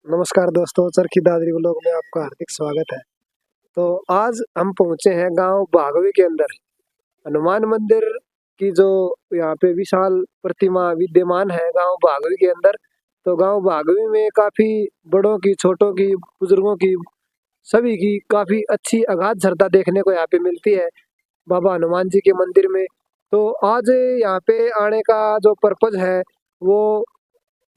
नमस्कार दोस्तों, चरखी दादरी व्लॉग में आपका हार्दिक स्वागत है। तो आज हम पहुंचे हैं गांव भागवी के अंदर। हनुमान मंदिर की जो यहाँ पे विशाल प्रतिमा विद्यमान है गांव भागवी के अंदर। तो गांव भागवी में काफी बड़ों की, छोटों की, बुजुर्गों की, सभी की काफी अच्छी अगाध श्रद्धा देखने को यहाँ पे मिलती है बाबा हनुमान जी के मंदिर में। तो आज यहाँ पे आने का जो पर्पज है वो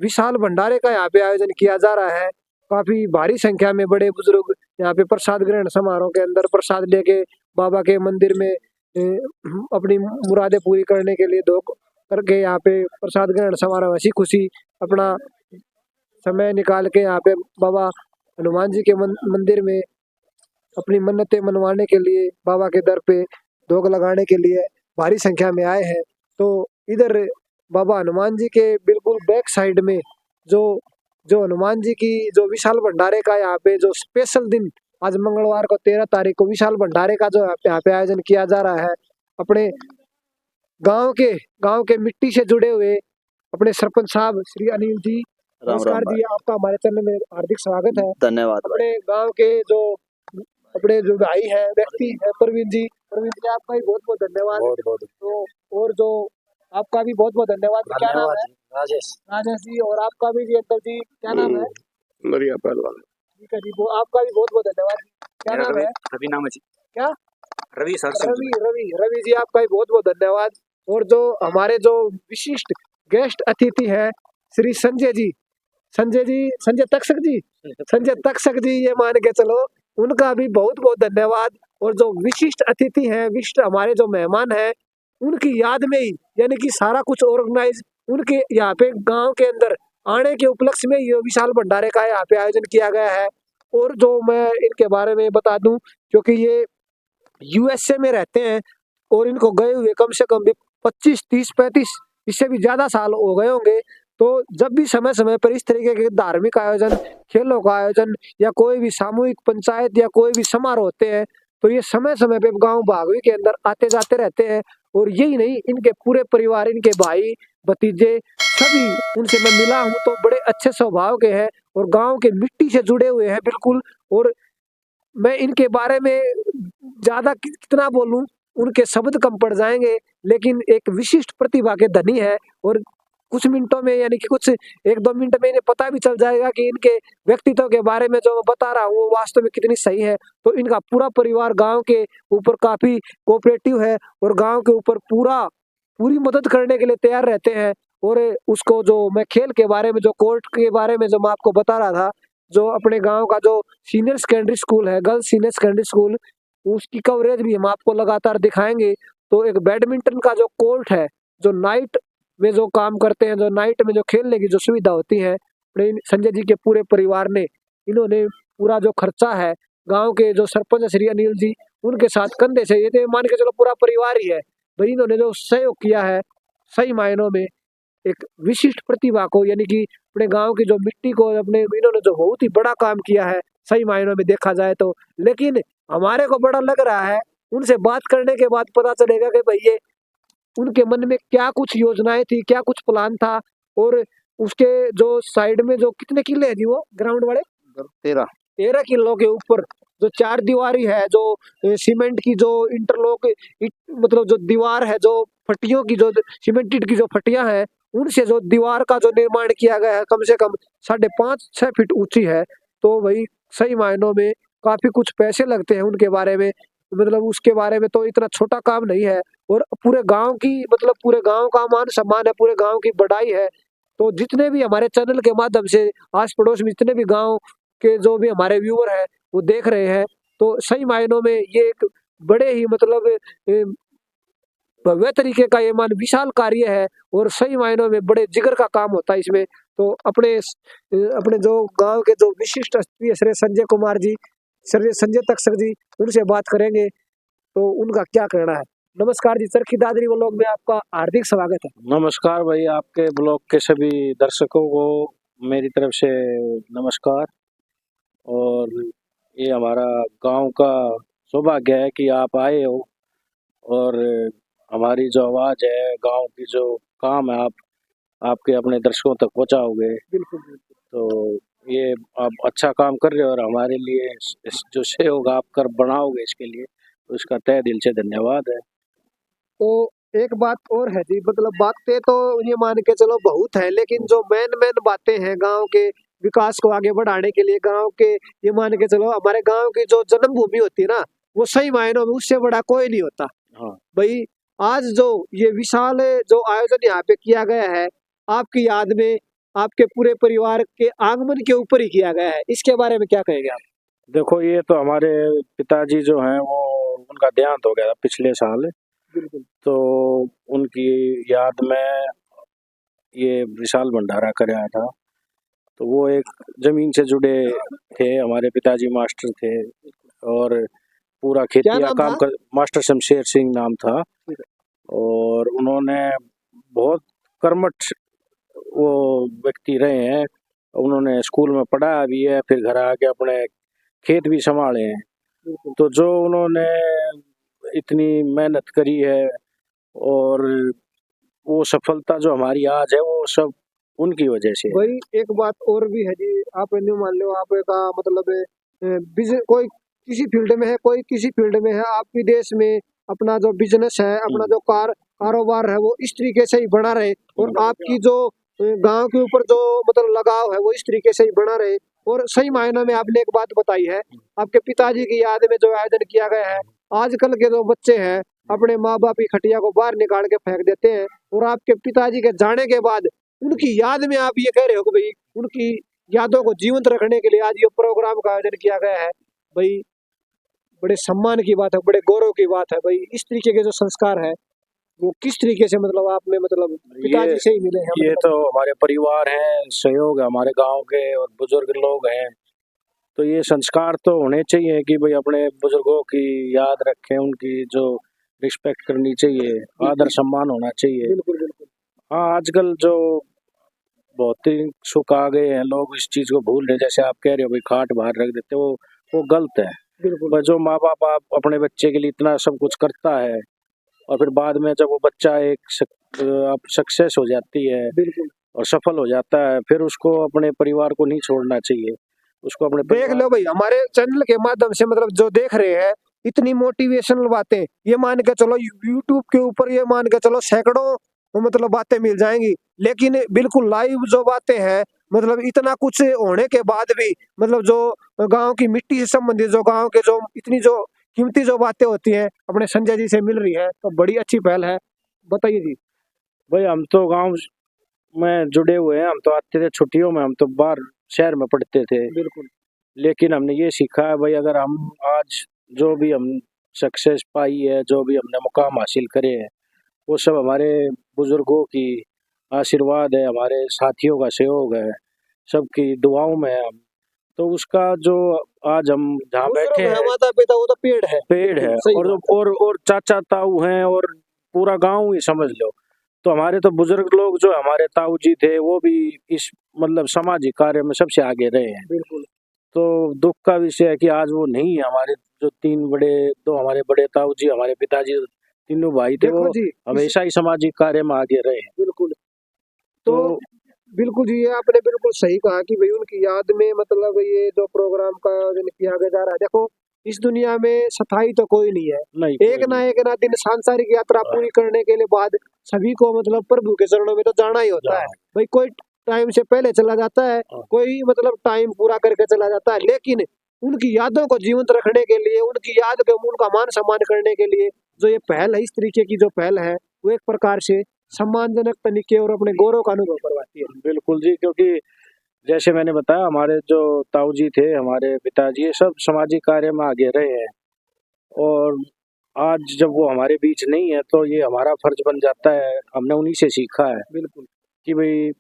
विशाल भंडारे का यहाँ पे आयोजन किया जा रहा है। काफी भारी संख्या में बड़े बुजुर्ग यहाँ पे प्रसाद ग्रहण समारोह के अंदर प्रसाद लेके बाबा के मंदिर में अपनी मुरादें पूरी करने के लिए दो करके यहाँ पे प्रसाद ग्रहण समारोह हंसी खुशी अपना समय निकाल के यहाँ पे बाबा हनुमान जी के मंदिर में अपनी मन्नतें मनवाने के लिए बाबा के दर पे धोख लगाने के लिए भारी संख्या में आए हैं। तो इधर बाबा हनुमान जी के बिल्कुल बैक साइड में जो जो हनुमान जी की जो विशाल भंडारे का यहाँ पे जो स्पेशल दिन आज मंगलवार को 13 तारीख को विशाल भंडारे का जो यहाँ पे आयोजन किया जा रहा है। अपने गांव के गांव के मिट्टी से जुड़े हुए अपने सरपंच साहब श्री अनिल जी, राम नमस्कार राम जी, आपका हमारे चैनल में हार्दिक स्वागत है। धन्यवाद अपने गांव के जो अपने जो भाई है व्यक्ति है प्रवीण जी आपका भी बहुत बहुत धन्यवाद। बहुत तो और जो आपका भी बहुत बहुत धन्यवाद। क्या नाम है? राजेश जी। और आपका भी जी अंकल जी, क्या नाम है? नरिया पहलवान। ठीक है जी, वो आपका भी बहुत बहुत धन्यवाद। क्या नाम है? रवि नाम है जी। क्या? रवि सर। रवि रवि रवि जी, आपका भी बहुत बहुत धन्यवाद। और जो हमारे जो विशिष्ट गेस्ट अतिथि है श्री संजय जी, संजय तक्षक जी, ये मान के चलो उनका भी बहुत बहुत धन्यवाद। और जो विशिष्ट अतिथि हैं, विशिष्ट हमारे जो मेहमान हैं, उनकी याद में ही यानी कि सारा कुछ ऑर्गेनाइज उनके यहाँ पे गांव के अंदर आने के उपलक्ष्य में ये विशाल भंडारे का यहाँ पे आयोजन किया गया है। और जो मैं इनके बारे में बता दूं, क्योंकि ये यूएसए में रहते हैं और इनको गए हुए कम से कम भी 25, 30, 35 इससे भी ज्यादा साल हो गए होंगे। तो जब भी समय समय पर इस तरीके के धार्मिक आयोजन, खेलों का आयोजन या कोई भी सामूहिक पंचायत या कोई भी समारोह होते हैं, तो ये समय समय पे गांव भागवी के अंदर आते जाते रहते हैं। और यही नहीं, इनके पूरे परिवार, इनके भाई भतीजे सभी, उनसे मैं मिला हूँ तो बड़े अच्छे स्वभाव के हैं और गांव के मिट्टी से जुड़े हुए हैं बिल्कुल। और मैं इनके बारे में ज्यादा कितना बोलूं, उनके शब्द कम पड़ जाएंगे। लेकिन एक विशिष्ट प्रतिभा के धनी है और कुछ मिनटों में यानी कि कुछ 1-2 मिनट में इन्हें पता भी चल जाएगा कि इनके व्यक्तित्व के बारे में जो मैं बता रहा हूँ वो वास्तव में कितनी सही है। तो इनका पूरा परिवार गांव के ऊपर काफी कोऑपरेटिव है और गांव के ऊपर पूरी मदद करने के लिए तैयार रहते हैं। और उसको जो मैं खेल के बारे में, जो कोर्ट के बारे में जो मैं आपको बता रहा था, जो अपने गांव का जो सीनियर सेकेंडरी स्कूल है, गर्ल्स सीनियर सेकेंडरी स्कूल, उसकी कवरेज भी हम आपको लगातार दिखाएंगे। तो एक बैडमिंटन का जो कोर्ट है, जो नाइट में जो काम करते हैं, जो नाइट में जो खेलने की जो सुविधा होती है, अपने संजय जी के पूरे परिवार ने, इन्होंने पूरा जो खर्चा है, गांव के जो सरपंच श्री अनिल जी, उनके साथ कंधे से, ये तो मान के चलो पूरा परिवार ही है भाई, इन्होंने जो सहयोग किया है, सही मायनों में एक विशिष्ट प्रतिभा को यानी कि अपने गांव की जो मिट्टी को अपने इन्होंने जो बहुत ही बड़ा काम किया है सही मायनों में देखा जाए तो। लेकिन हमारे को बड़ा लग रहा है, उनसे बात करने के बाद पता चलेगा कि भाई ये उनके मन में क्या कुछ योजनाएं थी, क्या कुछ प्लान था। और उसके जो साइड में जो कितने किले हैं जी वो ग्राउंड वाले? 13 किलो के ऊपर जो 4 दीवारी है, जो सीमेंट की जो इंटरलॉक मतलब जो दीवार है, जो फटियों की जो सीमेंटेड की जो फटियां हैं, उनसे जो दीवार का जो निर्माण किया गया है, कम से कम 5.5-6 फीट ऊंची है। तो वही सही मायनों में काफी कुछ पैसे लगते हैं उनके बारे में, मतलब उसके बारे में तो इतना छोटा काम नहीं है। और पूरे गांव की, मतलब पूरे गांव का मान सम्मान है, पूरे गांव की बढ़ाई है। तो जितने भी हमारे चैनल के माध्यम से आस पड़ोस में जितने भी गांव के जो भी हमारे व्यूअर हैं वो देख रहे हैं, तो सही मायनों में ये एक बड़े ही मतलब भव्य तरीके का ये मान विशाल कार्य है और सही मायनों में बड़े जिगर का काम होता है इसमें। तो अपने जो गांव के जो विशिष्ट अतिथि है श्री संजय कुमार जी, श्री संजय तक्षक जी, उनसे बात करेंगे तो उनका क्या कहना है। नमस्कार जी, चरखी दादरी व्लॉग में आपका हार्दिक स्वागत है। नमस्कार भाई, आपके ब्लॉग के सभी दर्शकों को मेरी तरफ से नमस्कार। और ये हमारा गांव का सौभाग्य है कि आप आए हो और हमारी जो आवाज़ है, गांव की जो काम है, आप आपके अपने दर्शकों तक पहुंचाओगे। बिल्कुल। तो ये आप अच्छा काम कर रहे हो और हमारे लिए जो सहयोग आप कर बनाओगे इसके लिए, तो इसका तहे दिल से धन्यवाद है। तो एक बात और है जी, मतलब बातें तो ये मान के चलो बहुत है, लेकिन जो मेन मेन बातें हैं गांव के विकास को आगे बढ़ाने के लिए, गांव के ये मान के चलो हमारे गांव की जो जन्मभूमि होती है ना, वो सही मायनों में उससे बड़ा कोई नहीं होता हाँ, भाई। आज जो ये विशाल जो आयोजन यहाँ पे किया गया है, आपकी याद में आपके पूरे परिवार के आगमन के ऊपर ही किया गया है, इसके बारे में क्या कहेंगे आप? देखो ये तो हमारे पिताजी जो हैं वो उनका देहांत हो गया था पिछले साल, बिल्कुल। तो उनकी याद में ये विशाल भंडारा कराया था। तो वो एक जमीन से जुड़े थे, हमारे पिताजी मास्टर थे और पूरा खेती क्या का नाम काम था? कर, मास्टर शमशेर सिंह नाम था। और उन्होंने बहुत कर्मठ वो व्यक्ति रहे हैं। उन्होंने स्कूल में पढ़ाया भी है, फिर घर आके अपने खेत भी संभाले हैं। बिल्कुल तो जो उन्होंने इतनी मेहनत करी है और वो सफलता जो हमारी आज है वो सब उनकी वजह से है। भाई एक बात और भी है जी, आप यूँ मान लो आपका मतलब कोई किसी फील्ड में है, कोई किसी फील्ड में है, आप विदेश में अपना जो बिजनेस है, अपना जो कारोबार है, वो इस तरीके से ही बना रहे, और आपकी जो गांव के ऊपर जो मतलब लगाव है वो इस तरीके से ही बना रहे। और सही मायनों में आपने एक बात बताई है, आपके पिताजी की याद में जो आयोजन किया गया है, आजकल के जो बच्चे हैं अपने माँ बाप की खटिया को बाहर निकाल के फेंक देते हैं, और आपके पिताजी के जाने के बाद उनकी याद में आप ये कह रहे हो कि भाई उनकी यादों को जीवंत रखने के लिए आज ये प्रोग्राम का आयोजन किया गया है। भाई बड़े सम्मान की बात है, बड़े गौरव की बात है भाई। इस तरीके के जो संस्कार है वो किस तरीके से मतलब आप में मतलब पिताजी से ही मिले हैं ये मतलब? तो हमारे परिवार हैं, सहयोग है हमारे गांव के और बुजुर्ग लोग हैं। तो ये संस्कार तो होने चाहिए कि भाई अपने बुजुर्गों की याद रखें, उनकी जो रिस्पेक्ट करनी चाहिए, आदर सम्मान होना चाहिए। बिल्कुल बिल्कुल हाँ, आजकल जो भौतिक सुख आ गए हैं, लोग इस चीज को भूल रहे। जैसे आप कह रहे हो भाई खाट बाहर रख देते, वो गलत है। बिल्कुल पर जो माँ बाप आप अपने बच्चे के लिए इतना सब कुछ करता है और फिर बाद में जब वो बच्चा आप सक्सेस हो जाती है बिल्कुल। और सफल हो जाता है, फिर उसको अपने परिवार को नहीं छोड़ना चाहिए, उसको अपने देख लो भाई हमारे चैनल के माध्यम से मतलब जो देख रहे हैं, इतनी मोटिवेशनल बातें, ये मान के चलो यूट्यूब के ऊपर ये मान के चलो सैकड़ों मतलब बातें मिल जाएंगी, लेकिन बिल्कुल लाइव जो बातें हैं, मतलब इतना कुछ होने के बाद भी मतलब जो गांव की मिट्टी से संबंधित, जो गांव के जो इतनी जो कीमती जो बातें होती हैं अपने संजय जी से मिल रही है, तो बड़ी अच्छी पहल है। बताइए जी। भाई हम तो गांव में जुड़े हुए हैं, हम तो आते थे छुट्टियों में, हम तो बाहर शहर में पढ़ते थे। बिल्कुल लेकिन हमने ये सीखा है भाई, अगर हम आज जो भी हम सक्सेस पाई है, जो भी हमने मुकाम हासिल करे हैं, वो सब हमारे बुजुर्गों की आशीर्वाद है, हमारे साथियों का सहयोग है, सबकी दुआओं में है हम। तो उसका जो आज हम जहाँ बैठे हैं, माता पिता वो तो पेड़ है। पेड़ है सही और बात है। और चाचा ताऊ हैं और पूरा गांव ही समझ लो। तो हमारे तो बुजुर्ग लोग जो हमारे ताऊ जी थे वो भी इस मतलब सामाजिक कार्य में सबसे आगे रहे हैं। बिल्कुल तो दुख का विषय है कि आज वो नहीं है। हमारे जो दो हमारे बड़े ताऊ जी, हमारे पिताजी, तीनों भाई थे, देखो वो जी हमेशा ही सामाजिक कार्य में आगे रहे हैं। बिल्कुल। तो तो बिल्कुल जी, ये आपने बिल्कुल सही कहा कि भाई उनकी याद में मतलब ये जो प्रोग्राम का आयोजन किया जा रहा है। देखो इस दुनिया में सफाई तो कोई नहीं है, नहीं, एक ना दिन सांसारिक यात्रा पूरी करने के लिए बाद सभी को मतलब प्रभु के चरणों में तो जाना ही होता है भाई। कोई टाइम से पहले चला जाता है, कोई मतलब टाइम पूरा करके चला जाता है, लेकिन उनकी यादों को जीवंत रखने के लिए, उनकी याद के उनका मान सम्मान करने के लिए जो ये पहल है, इस तरीके की जो पहल है, वो एक प्रकार से सम्मानजनक तरीके और अपने गौरव का अनुभव करवाती है। बिल्कुल जी, क्योंकि जैसे मैंने बताया हमारे जो ताऊ जी थे, हमारे पिताजी, ये सब सामाजिक कार्य में आगे रहे हैं। और आज जब वो हमारे बीच नहीं है तो ये हमारा फर्ज बन जाता है, हमने उन्हीं से सीखा है बिल्कुल कि भाई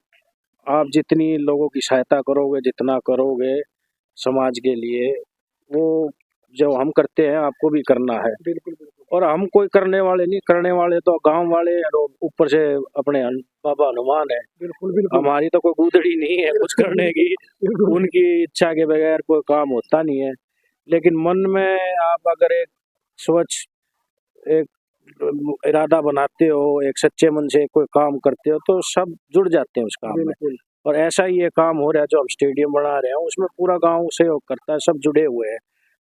आप जितनी लोगों की सहायता करोगे, जितना करोगे समाज के लिए, वो जो हम करते हैं आपको भी करना है। बिल्कुल बिल्कुल और हम कोई करने वाले नहीं, करने वाले तो गांव वाले और ऊपर से अपने बाबा हनुमान है। बिल्कुल बिल्कुल हमारी तो कोई गुदड़ी नहीं है कुछ करने की, बिल्कुल उनकी इच्छा के बगैर कोई काम होता नहीं है। लेकिन मन में आप अगर एक स्वच्छ एक इरादा बनाते हो, एक सच्चे मन से कोई काम करते हो, तो सब जुड़ जाते हैं उस काम में। बिल्कुल और ऐसा ही ये काम हो रहा है जो हम स्टेडियम बना रहे हैं, उसमें पूरा गांव सहयोग करता है, सब जुड़े हुए हैं।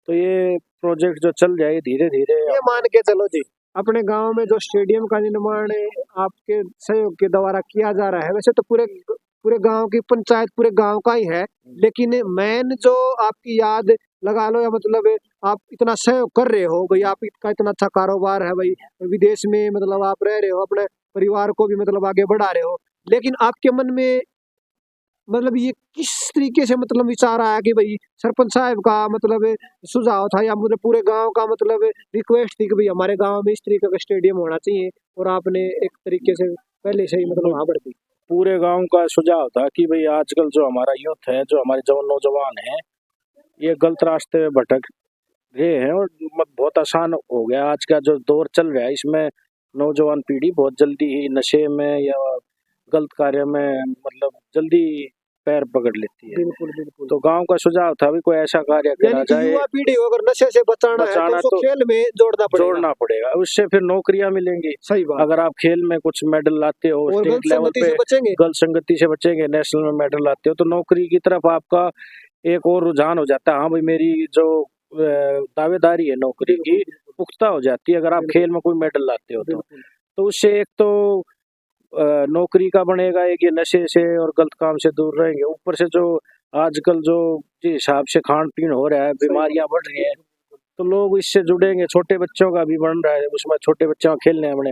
तो ये प्रोजेक्ट जो चल जाए धीरे धीरे। ये मान के चलो जी, अपने गांव में जो स्टेडियम का निर्माण आपके सहयोग के द्वारा किया जा रहा है, वैसे तो पूरे पूरे गांव की पंचायत पूरे गांव का ही है, लेकिन मेन जो आपकी याद लगा लो, या मतलब आप इतना सहयोग कर रहे हो भाई, आप का इतना अच्छा कारोबार है भाई, विदेश में मतलब आप रह रहे हो, अपने परिवार को भी मतलब आगे बढ़ा रहे हो, लेकिन आपके मन में मतलब ये किस तरीके से मतलब विचार आया कि भाई सरपंच साहब का मतलब सुझाव था, या मतलब पूरे गांव का मतलब रिक्वेस्ट थी कि भाई हमारे गांव में इस तरीके का स्टेडियम होना चाहिए, और आपने एक तरीके से पहले से ही मतलब वहां पर थी? पूरे गांव का सुझाव था कि भाई आजकल जो हमारा यूथ है, जो हमारे जवान नौजवान हैं, ये गलत रास्ते में भटक रहे हैं, और बहुत आसान हो गया आज का जो दौर चल रहा है, इसमें नौजवान पीढ़ी बहुत जल्दी ही नशे में या गलत कार्य में मतलब जल्दी पैर पकड़ लेती है। बिल्कुल बिल्कुल। तो गांव का सुझाव था भी कोई ऐसा कार्य करा यानी कि जाए, युवा पीढ़ी को अगर नशे से बचाना है तो उसको खेल में जोड़ना पड़ेगा। उससे फिर नौकरियां मिलेंगी। सही बात। अगर आप खेल में कुछ मेडल लाते हो, और स्टेट लेवल पे बचेंगे, गलत संगति से बचेंगे, नेशनल में मेडल लाते हो, तो नौकरी की तरफ आपका एक और रुझान हो जाता है। हाँ भाई, मेरी जो दावेदारी है नौकरी की पुख्ता हो जाती है अगर आप खेल में कोई मेडल लाते हो तो उससे एक तो नौकरी का बनेगा, एक ये नशे से और गलत काम से दूर रहेंगे। ऊपर से जो आजकल जो जिस हिसाब से खान पीन हो रहा है, बीमारियां बढ़ रही हैं, तो लोग इससे जुड़ेंगे। छोटे बच्चों का भी बन रहा है, उसमें छोटे बच्चों खेलने बने,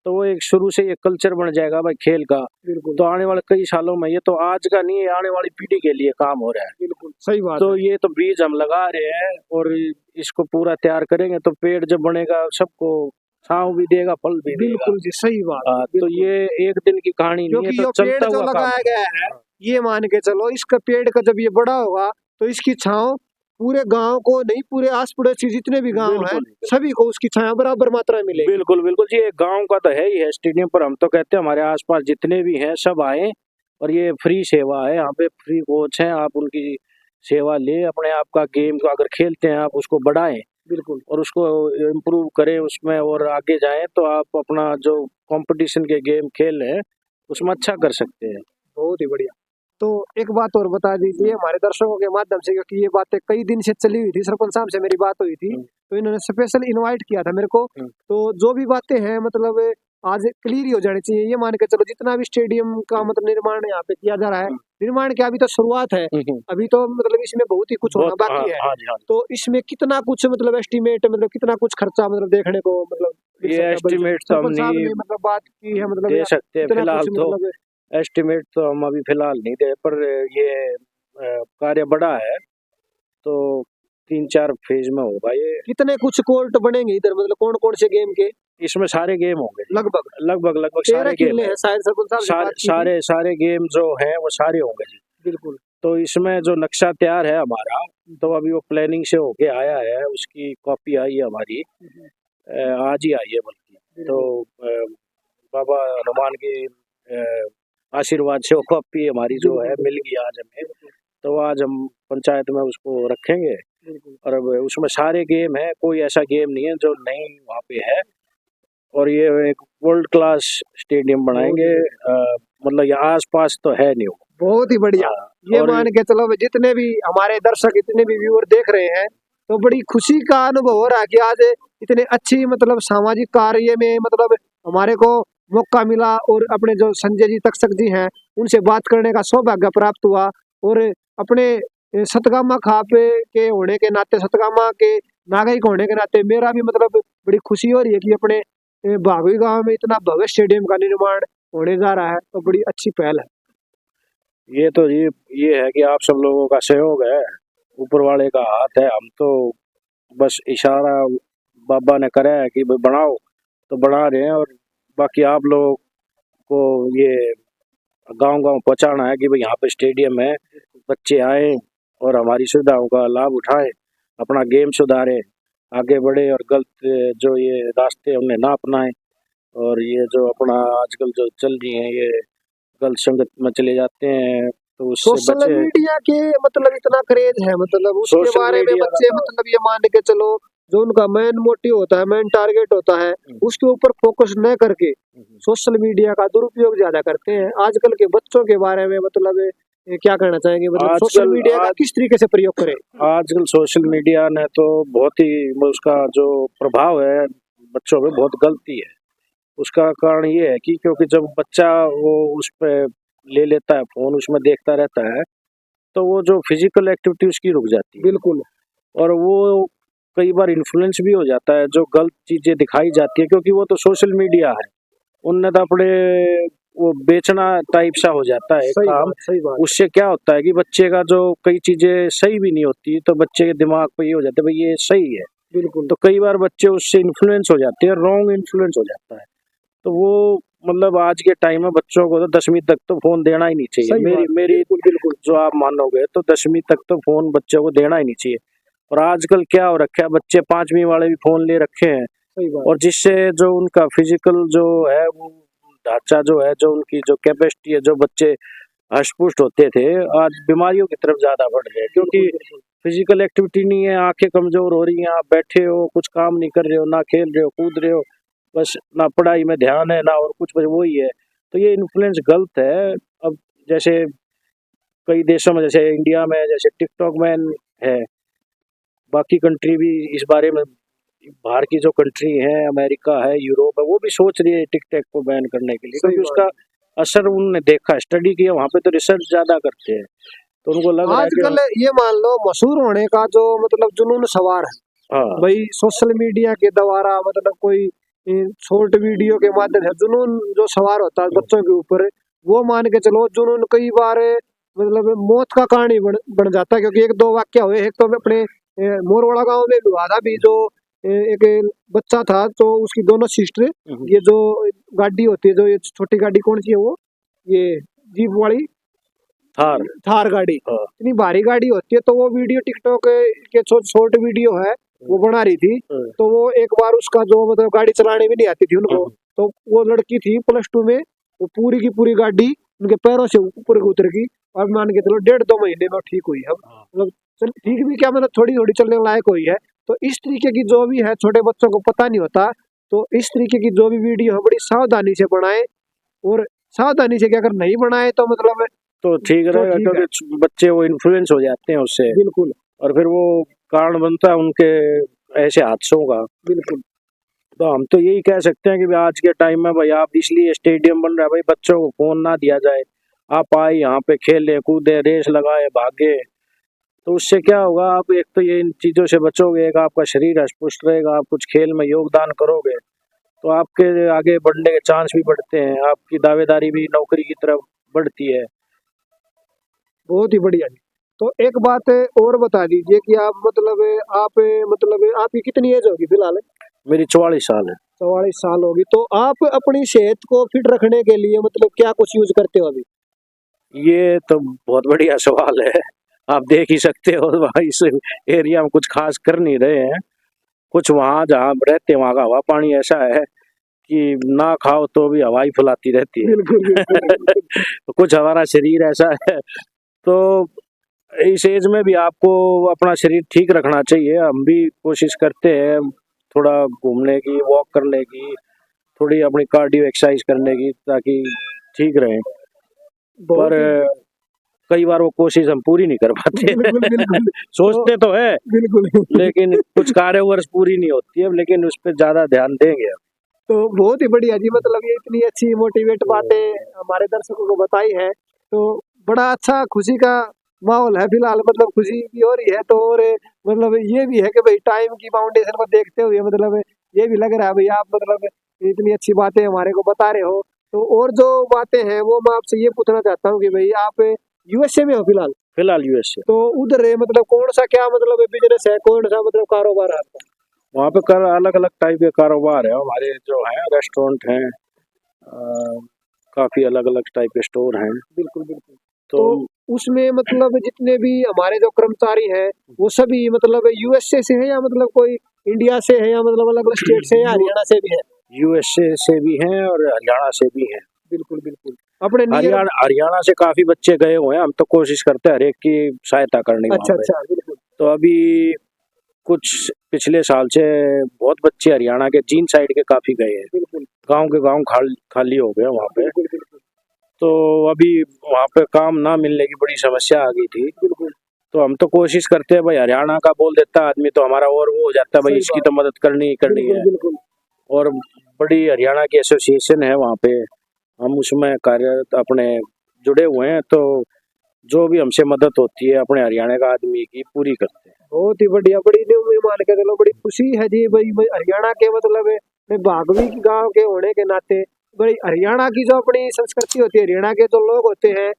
तो वो एक शुरू से एक कल्चर बन जाएगा भाई खेल का। तो आने वाले कई सालों में, ये तो आज का नहीं है, आने वाली पीढ़ी के लिए काम हो रहा है। बिल्कुल सही बात। तो ये तो बीज हम लगा रहे हैं, और इसको पूरा तैयार करेंगे तो पेड़ जब बनेगा सबको छांव भी देगा, फल भी देगा। बिल्कुल जी, सही बात। तो ये एक दिन की कहानी नहीं है, तो पेड़ जो लगाया गया है, ये मान के चलो इसका पेड़ का जब ये बड़ा होगा तो इसकी छांव पूरे गांव को नहीं, पूरे आस पड़ोस जितने भी गांव हैं सभी को उसकी छाया बराबर मात्रा में मिलेगी। बिल्कुल बिल्कुल जी, एक गांव का तो है ही है स्टेडियम पर। हम तो कहते हैं हमारे आसपास जितने भी हैं सब आए, और ये फ्री सेवा है, यहाँ पे फ्री कोच हैं, आप उनकी सेवा ले, अपने आप का गेम को अगर खेलते हैं आप उसको बढ़ाएं, बिल्कुल, और उसको इम्प्रूव करें उसमें और आगे जाएं, तो आप अपना जो कंपटीशन के गेम खेल है उसमें अच्छा कर सकते हैं। बहुत ही बढ़िया। तो एक बात और बता दीजिए हमारे दर्शकों के माध्यम से, क्योंकि ये बातें कई दिन से चली हुई थी, सरपंच साहब से मेरी बात हुई थी तो इन्होंने स्पेशल इनवाइट किया था मेरे को, तो जो भी बातें हैं मतलब आज क्लियर ही हो जानी चाहिए। ये मान के चलो जितना भी स्टेडियम का मतलब निर्माण यहाँ पे किया जा रहा है, निर्माण क्या अभी तो शुरुआत है, अभी तो मतलब इसमें बहुत ही कुछ होना बाकी है। तो इसमें कितना कुछ मतलब एस्टिमेट, मतलब कितना कुछ खर्चा मतलब देखने को मतलब ये एस्टिमेट तो हम नहीं मतलब बात की है, मतलब दे सकते फिलहाल, तो एस्टिमेट तो हम अभी फिलहाल नहीं दे, पर ये कार्य बड़ा है, तो 3-4 फेज में होगा ये। कितने कुछ कोर्ट बनेंगे इधर, मतलब कौन कौन से गेम के? इसमें सारे गेम होंगे, लगभग सारे गेम है, सारे गेम जो है वो सारे होंगे जी। बिल्कुल। तो इसमें जो नक्शा तैयार है हमारा, तो अभी वो प्लानिंग से होके आया है, उसकी कॉपी आई है हमारी, आज ही आई है बल्कि। तो बाबा हनुमान की आशीर्वाद से वो कॉपी हमारी जो है मिल गई आज हमें, तो आज हम पंचायत में उसको रखेंगे। और अब उसमें सारे गेम है, कोई ऐसा गेम नहीं है जो नहीं वहाँ पे है, और ये एक वर्ल्ड क्लास स्टेडियम बनाएंगे, मतलब यहाँ आस पास तो है नहीं। बहुत ही बढ़िया। ये मान के चलो जितने भी हमारे दर्शक, इतने भी व्यूअर देख रहे हैं, तो बड़ी खुशी का अनुभव हो रहा है कि आज इतने अच्छी मतलब सामाजिक कार्य में मतलब हमारे को मौका मिला, और अपने जो संजय जी तक्षक जी हैं उनसे बात करने का सौभाग्य प्राप्त हुआ, और अपने सतगामा खाप के होने के नाते, सतगामा के नागरिक होने के नाते मेरा भी मतलब बड़ी खुशी हो रही है कि अपने बागुई गांव में इतना भव्य स्टेडियम का निर्माण होने जा रहा है, तो बड़ी अच्छी पहल है। ये तो ये है कि आप सब लोगों का सहयोग है, ऊपर वाले का हाथ है, हम तो बस इशारा बाबा ने करा है कि भाई बनाओ, तो बना रहे हैं, और बाकी आप लोगों को ये गांव-गांव पहुंचाना है कि भाई यहाँ पे स्टेडियम है, बच्चे आए और हमारी सुविधाओं का लाभ उठाएं, अपना गेम सुधारें, आगे बढ़े, और गलत जो ये रास्ते उन्हें ना अपनाएं, और ये जो अपना आजकल जो चल रही है ये गलत संगत में चले जाते हैं, तो उससे सोशल मीडिया के मतलब इतना क्रेज है, मतलब उसके बारे में बच्चे मतलब ये मान के चलो जो उनका मेन मोटिव होता है, मेन टारगेट होता है, उसके ऊपर फोकस न करके सोशल मीडिया का दुरुपयोग ज्यादा करते हैं। आजकल के बच्चों के बारे में मतलब क्या कहना चाहेंगे, मतलब सोशल मीडिया का किस तरीके से प्रयोग करें? आजकल सोशल मीडिया ने तो बहुत ही उसका जो प्रभाव है बच्चों पे बहुत गलती है। उसका कारण ये है कि क्योंकि जब बच्चा वो उस पे ले लेता है फोन, उसमें देखता रहता है, तो वो जो फिजिकल एक्टिविटी उसकी रुक जाती है। बिल्कुल। और वो कई बार इन्फ्लुएंस भी हो जाता है, जो गलत चीजें दिखाई जाती है, क्योंकि वो तो सोशल मीडिया है, उनने तो अपने वो बेचना टाइप सा हो जाता है सही काम। बात, सही बात। उससे क्या होता है कि बच्चे का जो कई चीजें सही भी नहीं होती, तो बच्चे के दिमाग पे ये हो जाता है भाई ये सही है, बिल्कुल। तो कई बार बच्चे उससे इन्फ्लुएंस हो जाते हैं, रॉन्ग इन्फ्लुएंस हो जाता है। तो वो मतलब आज के टाइम में बच्चों को तो 10वीं तक तो फोन देना ही नहीं चाहिए। सही मेरी बात, मेरी बिल्कुल बिल्कुल। जो आप मानोगे तो 10वीं तक तो फोन बच्चों को देना ही नहीं चाहिए। और आजकल क्या हो रखा है, बच्चे 5वीं वाले भी फोन ले रखे हैं, सही बात। और जिससे जो उनका फिजिकल जो है वो ढांचा जो है, जो उनकी जो कैपेसिटी है, जो बच्चे हष्ट-पुष्ट होते थे, आज बीमारियों की तरफ ज्यादा बढ़ रहे हैं, क्योंकि फिजिकल एक्टिविटी नहीं है, आंखें कमजोर हो रही हैं, आप बैठे हो, कुछ काम नहीं कर रहे हो, ना खेल रहे हो, कूद रहे हो, बस ना पढ़ाई में ध्यान है ना और कुछ, बस वही है। तो ये इन्फ्लुएंस गलत है। अब जैसे कई देशों में, जैसे इंडिया में जैसे टिकटॉक बैन है, बाकी कंट्री भी इस बारे में, बाहर की जो कंट्री है, अमेरिका है, यूरोप है, वो भी सोच रही है टिकटॉक को बैन करने के लिए, सही क्योंकि उसका असर उन्होंने देखा, स्टडी किया, वहाँ पे तो रिसर्च ज्यादा करते हैं, तो उनको लग रहा है आजकल कि ये मान लो मशहूर होने का जो मतलब जुनून सवार है, हाँ भाई सोशल मीडिया के द्वारा मतलब कोई शॉर्ट वीडियो के माध्यम से जुनून जो सवार होता है बच्चों के ऊपर, वो मान के चलो जुनून कई बार मतलब मौत का कारण ही बन जाता है। क्योंकि एक दो वाक्य हुए, एक तो अपने मोरवाड़ा गांव में भी हुआ था भी, जो एक बच्चा था तो उसकी दोनों सिस्टर, ये जो गाड़ी होती है, जो ये छोटी गाड़ी कौन सी है वो, ये जीप वाली थार थार गाड़ी, हाँ। इतनी भारी गाड़ी होती है, तो वो वीडियो टिकटॉक के शॉर्ट वीडियो है वो बना रही थी। तो वो एक बार उसका जो मतलब गाड़ी चलाने भी नहीं आती थी उनको, तो वो लड़की थी +2 में, वो पूरी की पूरी गाड़ी उनके पैरों से ऊपर उतर गई, और मान के चलो 1.5-2 महीने में ठीक हुई है। मतलब चल ठीक भी क्या, मतलब थोड़ी थोड़ी चलने लायक हुई है। तो इस तरीके की जो भी है, छोटे बच्चों को पता नहीं होता, तो इस तरीके की जो भी वीडियो है बड़ी सावधानी से बनाए, और सावधानी से क्या अगर नहीं बनाए तो मतलब तो ठीक तो रहेगा, ठीक है। क्योंकि बच्चे वो इन्फ्लुएंस हो जाते हैं उससे, बिल्कुल और फिर वो कारण बनता है उनके ऐसे हादसों का। बिल्कुल। तो हम तो यही कह सकते हैं कि भाई आज के टाइम में भाई आप, इसलिए स्टेडियम बन रहा है भाई, बच्चों को फोन ना दिया जाए, आप आए यहाँ पे खेले कूदे, रेस लगाए, भागे, तो उससे क्या होगा, आप एक तो ये इन चीजों से बचोगे, एक आपका शरीर हष्ट पुष्ट रहेगा, आप कुछ खेल में योगदान करोगे, तो आपके आगे बढ़ने के चांस भी बढ़ते हैं, आपकी दावेदारी भी नौकरी की तरफ बढ़ती है। बहुत ही बढ़िया जी। तो एक बात और बता दीजिए कि आप मतलब आपकी कितनी एज होगी फिलहाल? मेरी 44 साल है। 44 साल होगी। तो आप अपनी सेहत को फिट रखने के लिए मतलब क्या कुछ यूज करते हो अभी? ये तो बहुत बढ़िया सवाल है, आप देख ही सकते हो वहाँ इस एरिया में कुछ खास कर नहीं रहे हैं। कुछ वहाँ जहाँ रहते हैं वहाँ का हवा पानी ऐसा है कि ना खाओ तो भी हवा ही फुलाती रहती है। बिल्कुल बिल्कुल। कुछ हमारा शरीर ऐसा है, तो इस एज में भी आपको अपना शरीर ठीक रखना चाहिए। हम भी कोशिश करते हैं थोड़ा घूमने की, वॉक करने की, थोड़ी अपनी कार्डियो एक्सरसाइज करने की, ताकि ठीक रहे। बहुत पर कई बार वो कोशिश हम पूरी नहीं कर पाते। बिल्कुल बिल्कुल। सोचते तो है, बिल्कुल। लेकिन कुछ कार्यवर्ष पूरी नहीं होती है, लेकिन उस पर ज्यादा ध्यान देंगे हम। तो बहुत ही बढ़िया जी, मतलब ये इतनी अच्छी मोटिवेट बातें हमारे दर्शकों को बताई है, तो बड़ा अच्छा खुशी का माहौल है फिलहाल, मतलब खुशी भी हो रही है। तो और मतलब ये भी है कि भाई टाइम की फाउंडेशन को देखते हुए मतलब ये भी लग रहा है भाई आप मतलब इतनी अच्छी बातें हमारे को बता रहे हो। तो और जो बातें हैं वो मैं आपसे ये पूछना चाहता हूँ कि भाई आप यूएसए में हो फिलहाल? फिलहाल यूएस से। तो उधर मतलब कौन सा क्या मतलब बिजनेस है, कौन सा मतलब कारोबार है आपका? वहाँ पे कर अलग अलग टाइप के कारोबार है हमारे, जो है रेस्टोरेंट हैं, काफी अलग अलग टाइप के स्टोर हैं। बिल्कुल बिल्कुल। तो तो उसमें मतलब जितने भी हमारे जो कर्मचारी हैं वो सभी मतलब यूएसए से है, या मतलब कोई इंडिया से है, या मतलब अलग अलग स्टेट से है, या हरियाणा से भी है? यूएसए से भी हैं और हरियाणा से भी हैं। बिल्कुल बिल्कुल। अपने नियर हरियाणा से काफी बच्चे गए हुए हैं, हम तो कोशिश करते हैं हर एक की सहायता करने की वहाँ अच्छा पे। अच्छा बिल्कुल। तो अभी कुछ पिछले साल से बहुत बच्चे हरियाणा के जींद साइड के काफी गए हैं। बिल्कुल गांव के गांव खाली हो गए वहाँ पे। बिल्कुल बिल्कुल तो अभी वहाँ पे काम ना मिलने की बड़ी समस्या आ गई थी। बिल्कुल तो हम तो कोशिश करते हैं भाई, हरियाणा का बोल देता आदमी तो हमारा और वो हो जाता है भाई, सही इसकी बात। तो मदद करनी ही करनी बिल्कुल है। बिल्कुल और बड़ी हरियाणा की एसोसिएशन है वहाँ पे, हम उसमें कार्यरत अपने जुड़े हुए हैं। तो जो भी हमसे मदद होती है अपने हरियाणा का आदमी की पूरी करते हैं। बहुत ही बढ़िया, बड़ी न्यू मान के चलो, बड़ी खुशी है जी भाई। हरियाणा के मतलब मैं बागवी की गांव के होने के नाते बड़ी हरियाणा की जो अपनी संस्कृति होती है, हरियाणा के जो लोग होते हैं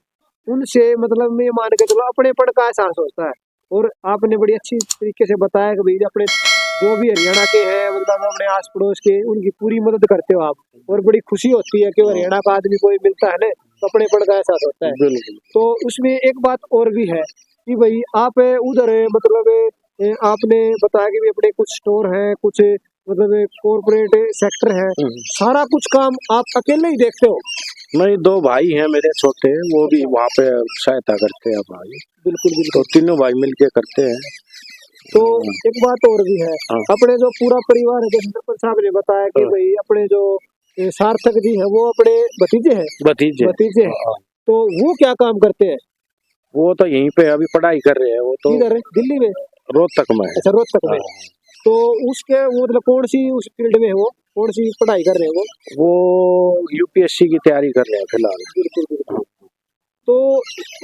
उनसे मतलब मैं मान के चलो अपनेपन का एहसास होता है। और आपने बड़ी अच्छी तरीके से बताया कि भाई अपने जो भी हरियाणा के हैं मतलब अपने आस पड़ोस के उनकी पूरी मदद करते हो आप। और बड़ी खुशी होती है कि हरियाणा का आदमी कोई मिलता है ना तो अपनेपन का एहसास होता है। बिल्कुल। तो उसमें एक बात और भी है कि भाई आप उधर मतलब आपने बताया कि भी अपने कुछ स्टोर है, कुछ मतलब कॉर्पोरेट सेक्टर है, सारा कुछ काम आप अकेले ही देखते हो? नहीं, दो भाई हैं मेरे छोटे, वो भी वहाँ पे सहायता करते हैं भाई। बिल्कुल तो बिल्कुल। तीनों भाई मिलके करते हैं। तो एक बात और भी है, हाँ। अपने जो पूरा परिवार है, जैसे सरपंच साहब ने बताया कि हाँ। भाई अपने जो सार्थक जी है वो अपने भतीजे हैं। भतीजे भतीजे हैं। हाँ। तो वो क्या काम करते हैं? वो तो यहीं पे अभी पढ़ाई कर रहे हैं। वो तो किधर है? दिल्ली में? रोहतक में है। अच्छा, रोहतक में। हाँ। तो उसके वो मतलब कौन सी उस फील्ड में है, वो कौन सी पढ़ाई कर रहे हैं वो? वो यूपीएससी की तैयारी कर रहे हैं फिलहाल। बिल्कुल बिल्कुल। तो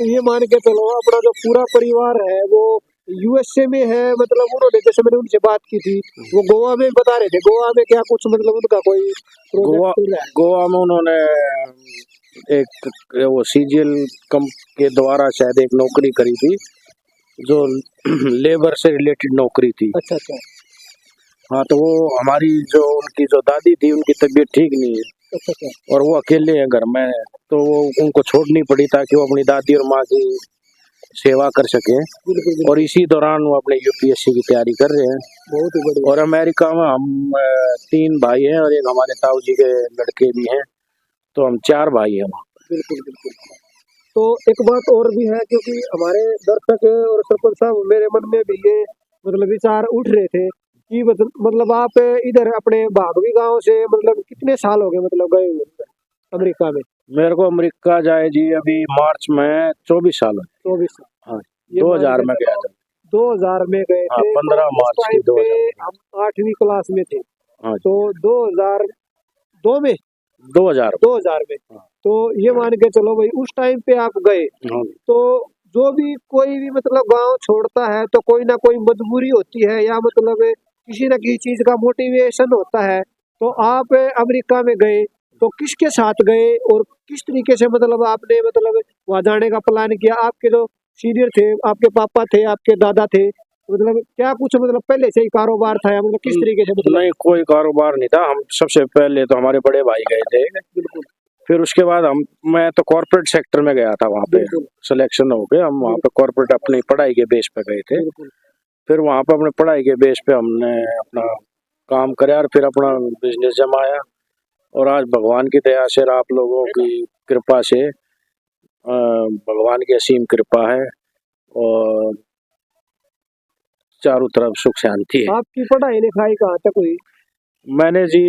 ये मान के चलो अपना जो पूरा परिवार है वो यूएसए में है, मतलब उन्होंने जैसे मैंने उनसे बात की थी वो गोवा में बता रहे थे। गोवा में क्या कुछ मतलब उनका कोई गोवा प्रोजेक्ट चल रहा है? गोवा में उन्होंने एक वो सीजीएल के द्वारा शायद एक नौकरी करी थी जो लेबर से रिलेटेड नौकरी थी। अच्छा अच्छा हाँ, तो वो हमारी जो उनकी जो दादी थी उनकी तबीयत ठीक नहीं है अच्छा अच्छा। और वो अकेले हैं घर में, तो वो उनको छोड़नी पड़ी ताकि वो अपनी दादी और माँ की सेवा कर सके। बिल्कुल बिल्कुल। और इसी दौरान वो अपने यूपीएससी की तैयारी कर रहे हैं। बहुत ही बढ़िया। और अमेरिका में हम 3 भाई हैं और एक हमारे ताऊ जी के लड़के भी हैं, तो हम 4 भाई हैं वहाँ। बिल्कुल बिल्कुल। तो एक बात और भी है, क्योंकि हमारे दर्शक और सरपंच साहब मेरे मन में भी ये मतलब विचार उठ रहे थे कि मतलब आप इधर अपने बागवी गांव से मतलब कितने साल हो गए मतलब गए हुए अमेरिका में? मेरे को अमेरिका जाए जी अभी मार्च में 24 साल हो। 24 साल। हाँ, ये 2000 में गया था। 2000 में गए हाँ, थे। 15 तो उस मार्च टाइम की पे 2000। हम 8वीं क्लास में थे। हाँ, तो 2002 में 2000 में। हाँ। तो ये मान के चलो भाई उस टाइम पे आप गए। हाँ, तो जो भी कोई भी मतलब गांव छोड़ता है तो कोई ना कोई मजबूरी होती है या मतलब किसी न किसी चीज का मोटिवेशन होता है। तो आप अमेरिका में गए तो किसके साथ गए और किस तरीके से मतलब आपने मतलब वहां जाने का प्लान किया? आपके जो सीनियर थे, आपके पापा थे, आपके दादा थे, मतलब क्या कुछ मतलब पहले से ही कारोबार था या मतलब किस तरीके से मतलब? नहीं, कोई कारोबार नहीं था। हम सबसे पहले तो हमारे बड़े भाई गए थे, बिल्कुल फिर उसके बाद मैं तो कॉर्पोरेट सेक्टर में गया था। वहाँ पे बिल्कुल सिलेक्शन हो गया, हम वहाँ पे कॉर्पोरेट अपनी पढ़ाई के बेस पे गए थे। बिल्कुल। फिर वहाँ पे अपने पढ़ाई के बेस पे हमने अपना काम कराया और फिर अपना बिजनेस जमाया। और आज भगवान की दया से और आप लोगों की कृपा से भगवान की असीम कृपा है और चारों तरफ सुख शांति है। आपकी पढ़ाई लिखाई कहाँ तक हुई? मैंने जी